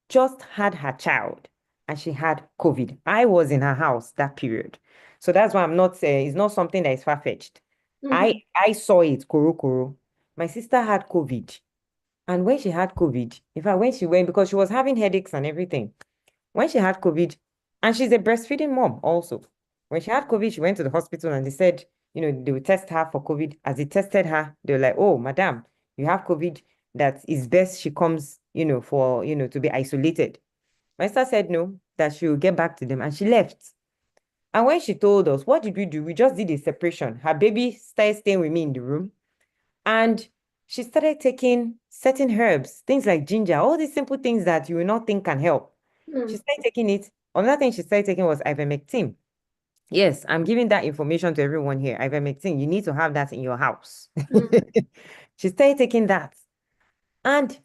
just had her child and she had COVID. I was in her house that period. So that's why I'm not saying it's not something that is far-fetched. I saw it, koro. My sister had COVID. And when she had COVID, in fact, when she went, because she was having headaches and everything, when she had COVID, and she's a breastfeeding mom also, when she had COVID, she went to the hospital and they said, they would test her for COVID. As they tested her, they were like, oh, madam, you have COVID. That is best she comes, for, to be isolated. My sister said no, that she will get back to them. And she left. And when she told us, what did we do? We just did a separation. Her baby started staying with me in the room. And she started taking certain herbs, things like ginger, all these simple things that you will not think can help. She started taking it. Another thing she started taking was ivermectin. Yes, I'm giving that information to everyone here. Ivermectin, you need to have that in your house. She started taking that. And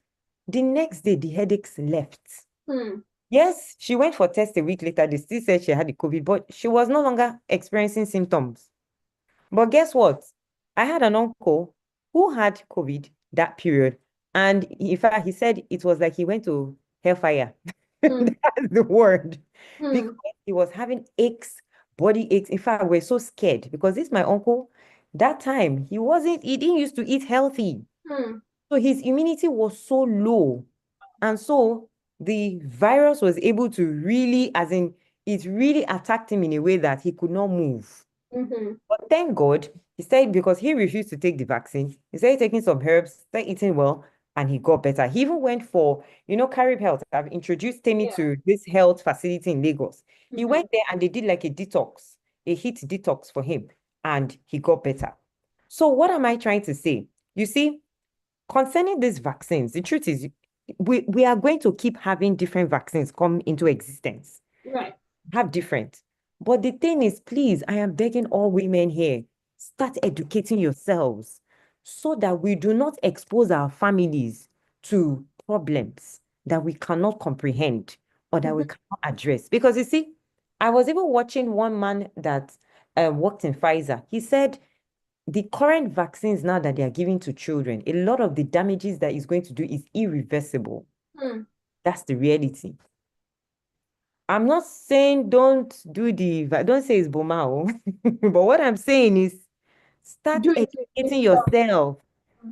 the next day, the headaches left. Yes, she went for test a week later. They still said she had the COVID, but she was no longer experiencing symptoms. But guess what? I had an uncle who had COVID that period. And in fact, he said it was like he went to hellfire. That's the word. Because he was having aches, body aches. In fact, we're so scared because this my uncle. That time, he didn't used to eat healthy. So his immunity was so low. And so the virus was able to really, as in, it really attacked him in a way that he could not move. But thank God, he said because he refused to take the vaccine, he started taking some herbs, started eating well, and he got better. He even went for, Carib Health. I've introduced Timmy to this health facility in Lagos. He went there and they did like a detox, a heat detox for him, and he got better. So what am I trying to say? You see, concerning these vaccines, the truth is we are going to keep having different vaccines come into existence. Right. Have different. But the thing is, please, I am begging all women here, start educating yourselves so that we do not expose our families to problems that we cannot comprehend or that we cannot address. Because you see, I was even watching one man that worked in Pfizer. He said the current vaccines now that they are giving to children, a lot of the damages that it's going to do is irreversible. That's the reality. I'm not saying don't say it's Bomao, but what I'm saying is start Do it educating yourself. yourself.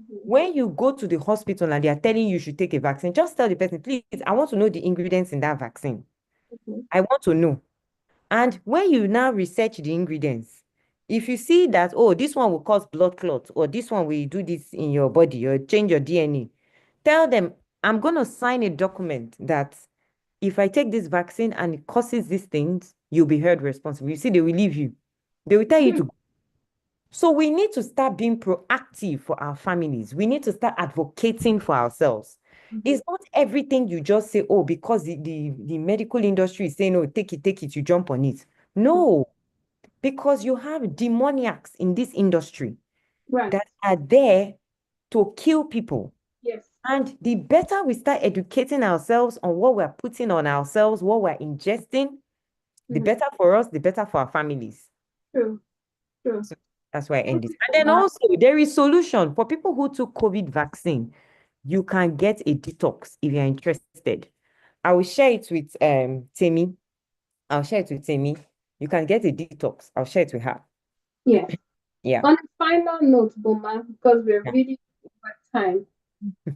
When you go to the hospital and they are telling you should take a vaccine, just tell the person, please, I want to know the ingredients in that vaccine. I want to know. And when you now research the ingredients, if you see that, oh, this one will cause blood clot, or this one will do this in your body, or change your DNA, tell them, I'm going to sign a document that if I take this vaccine and it causes these things, you'll be held responsible. You see, they will leave you. They will tell you to go. So we need to start being proactive for our families. We need to start advocating for ourselves. It's not everything you just say, oh, because the medical industry is saying, oh, take it, you jump on it. No, because you have demoniacs in this industry Right. that are there to kill people. Yes. And the better we start educating ourselves on what we're putting on ourselves, what we're ingesting, the better for us, the better for our families. True. True. So that's why I end Thank this. you And so then much. also there is solution for people who took COVID vaccine. You can get a detox if you're interested. I will share it with Tammy. I'll share it with Tammy. You can get a detox. I'll share it with her. Yes. Yeah. On a final note, Boma, because we're Yeah. really over time,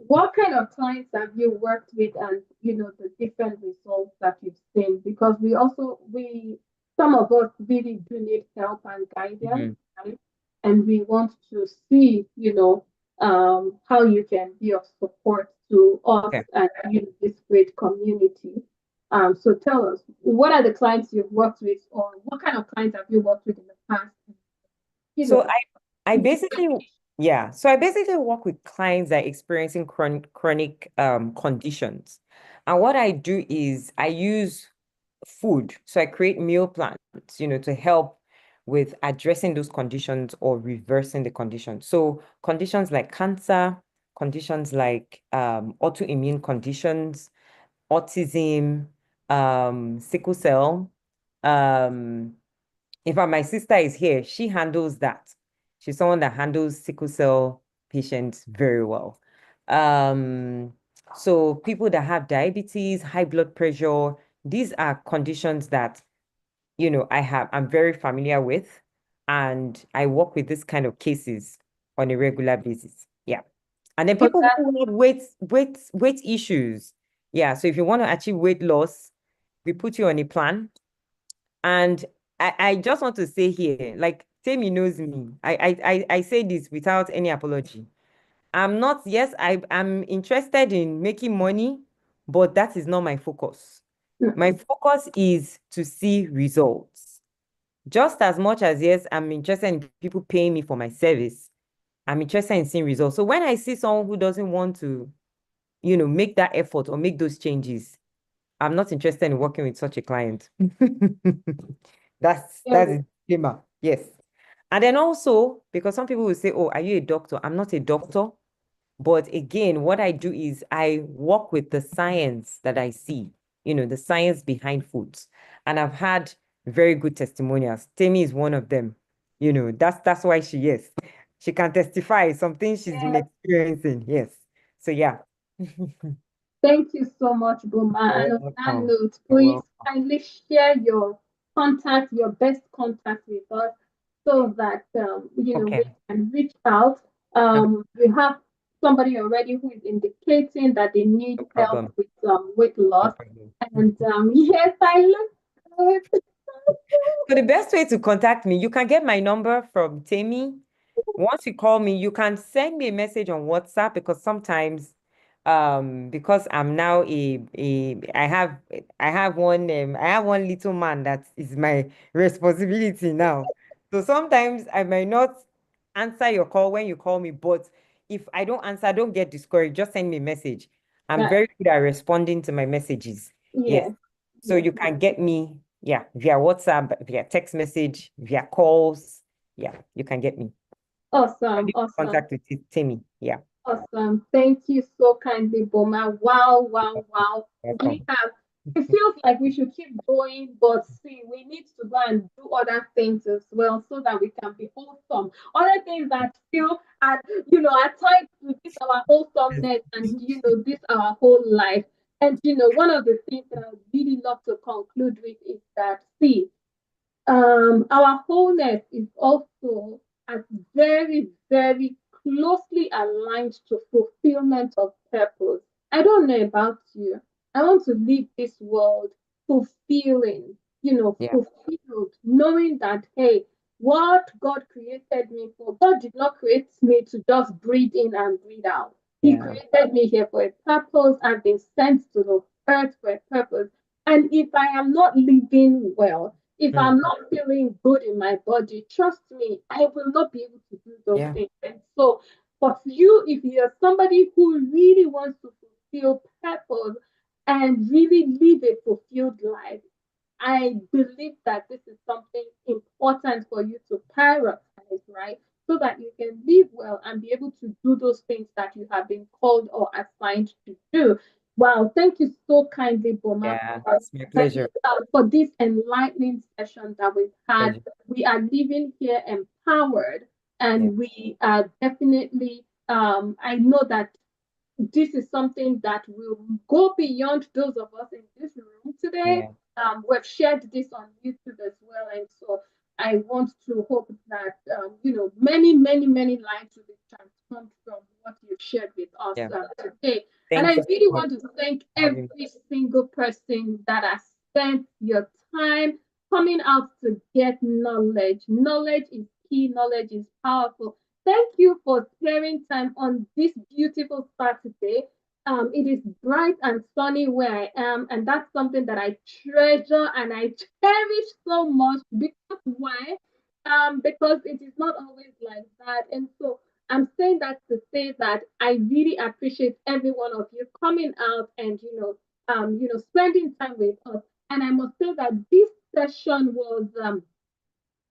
what kind of clients have you worked with, and the different results that you've seen? Because we some of us really do need help and guidance, Mhm. right? And we want to see, how you can be of support to us Okay. and this great community. So tell us, what are the clients you've worked with, or what kind of clients have you worked with in the past? You So know, I basically, yeah. So I basically work with clients that are experiencing chronic conditions. And what I do is I use food. So I create meal plans, to help with addressing those conditions or reversing the condition. So conditions like cancer, conditions like autoimmune conditions, autism, sickle cell, um, in fact, my sister is here. She handles that. She's someone that handles sickle cell patients very well. Um, so people that have diabetes, high blood pressure, these are conditions that, I'm very familiar with, and I work with this kind of cases on a regular basis. Yeah. And then but people that who have weight issues. Yeah. So if you want to achieve weight loss, we put you on a plan. And I just want to say here, like Tammy knows me. I say this without any apology. I'm not, yes, I'm interested in making money, but that is not my focus. My focus is to see results. Just as much as, yes, I'm interested in people paying me for my service, I'm interested in seeing results. So when I see someone who doesn't want to, make that effort or make those changes, I'm not interested in working with such a client. That's yeah, a disclaimer. Yes. And then also, because some people will say, oh, are you a doctor? I'm not a doctor. But again, what I do is I work with the science that I see, the science behind foods. And I've had very good testimonials. Tammy is one of them. That's why yes. She can testify something she's been yeah. experiencing. Yes. So yeah. Thank you so much, Boma. You're And on that welcome. note, You're please welcome. kindly share your best contact with us, so that we Okay. can reach out. No We have somebody already who is indicating that they need help problem. with weight No loss. problem. And yes, I look good. So the best way to contact me, you can get my number from Tammy. Once you call me, you can send me a message on WhatsApp, because sometimes, because I'm now I have one little man that is my responsibility now. So sometimes I might not answer your call when you call me, but if I don't answer, don't get discouraged. Just send me a message. I'm Right. very good at responding to my messages. Yes. Yes. So Yes. you can get me, yeah, via WhatsApp, via text message, via calls. Yeah, you can get me. Awesome. Awesome. Contact with Timmy. Yeah, Awesome. Thank you so kindly, Boma. Wow, wow, wow. We welcome. have, it feels like we should keep going, but see, we need to go and do other things as well, so that we can be wholesome. Other things that feel at times to this our wholesomeness, and this our whole life. And one of the things that I would really love to conclude with is that, see, our wholeness is also very, very closely aligned to fulfillment of purpose. I don't know about you. I want to leave this world fulfilling, Yeah, fulfilled, knowing that, hey, what God created me for, God did not create me to just breathe in and breathe out. He yeah, created me here for a purpose. I've been sent to the earth for a purpose. And if I am not living well, if mm, I'm not feeling good in my body, trust me, I will not be able to do those yeah, things. And so, but you, if you're somebody who really wants to feel purpose and really live a fulfilled life. I believe that this is something important for you to prioritize, right? So that you can live well and be able to do those things that you have been called or assigned to do. Wow, thank you so kindly, Boma, Yeah, it's my pleasure. for this enlightening session that we've had. Pleasure. We are living here empowered, Yeah, and we are definitely, I know that this is something that will go beyond those of us in this room today. yeah, We've shared this on YouTube as well, and so I want to hope that many, many, many lives will be transformed from what you've shared with us yeah. today. And Thank I you so really much want to thank for having me. every single person that has spent your time coming out to get knowledge. Knowledge is key. Knowledge is powerful. Thank you for sparing time on this beautiful Saturday. It is bright and sunny where I am, and that's something that I treasure and I cherish so much. Because why? Because it is not always like that, and so I'm saying that to say that I really appreciate every one of you coming out and spending time with us. And I must say that this session was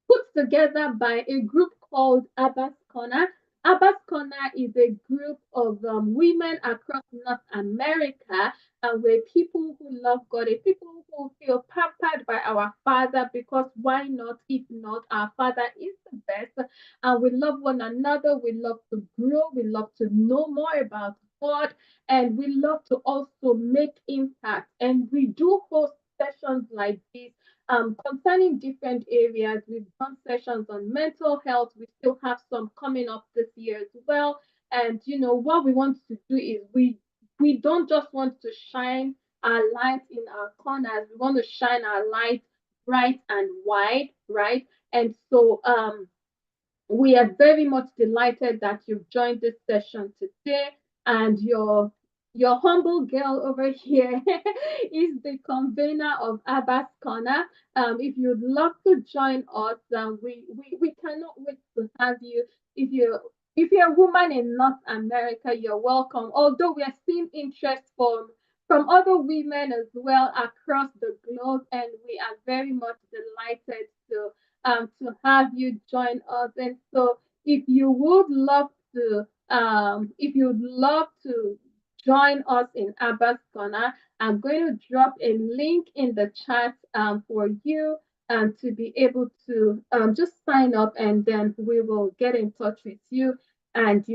put together by a group called Abbas Corner. Abbas Corner is a group of women across North America, and we're people who love God, a people who feel pampered by our Father, because why not? If not, our Father is the best. And we love one another, we love to grow, we love to know more about God, and we love to also make impact. And we do host sessions like this concerning different areas. We've done sessions on mental health. We still have some coming up this year as well. And what we want to do is we don't just want to shine our light in our corners. We want to shine our light bright and wide, right? And so we are very much delighted that you've joined this session today, and your humble girl over here is the convener of Abbas Corner. If you'd love to join us, we cannot wait to have you. If you if you're a woman in North America, you're welcome. Although we are seeing interest from other women as well across the globe, and we are very much delighted to have you join us. And so, if you'd love to join us in Abbas Corner, I'm going to drop a link in the chat for you to be able to just sign up, and then we will get in touch with you and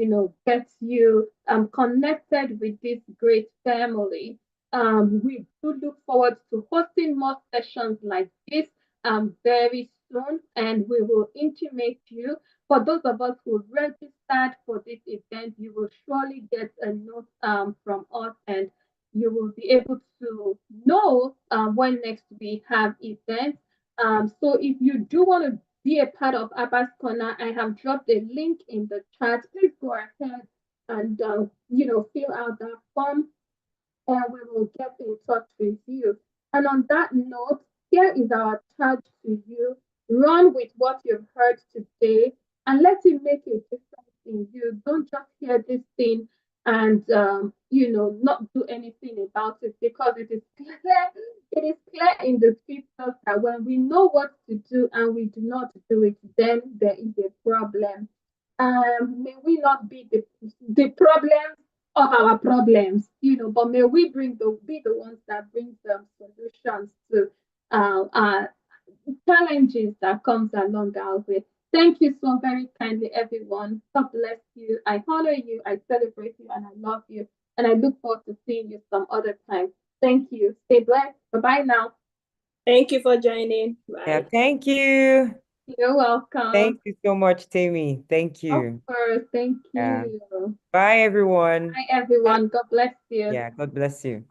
get you connected with this great family. We do look forward to hosting more sessions like this very soon, and we will intimate you. For those of us who registered for this event, you will surely get a note from us, and you will be able to know when next we have events. So if you do want to be a part of Abbas Corner, I have dropped a link in the chat. Please go ahead and fill out that form, and we will get in touch with you. And on that note, here is our charge to you. Run with what you've heard today and let it make a difference in you. Don't just hear this thing and not do anything about it, because it is clear in the scriptures that when we know what to do and we do not do it, then there is a problem. May we not be the problem of our problems, but may we be the ones that bring the solutions to our challenges that comes along our way. Thank you so very kindly, everyone. God bless you. I honor you, I celebrate you, and I love you. And I look forward to seeing you some other time. Thank you. Stay blessed. Bye-bye now. Thank you for joining. Yeah, Bye. thank you. You're welcome. Thank you so much, Tammy. Thank Of you. course. Thank Yeah. you. Bye, everyone. Bye, everyone. God bless you. Yeah, God bless you.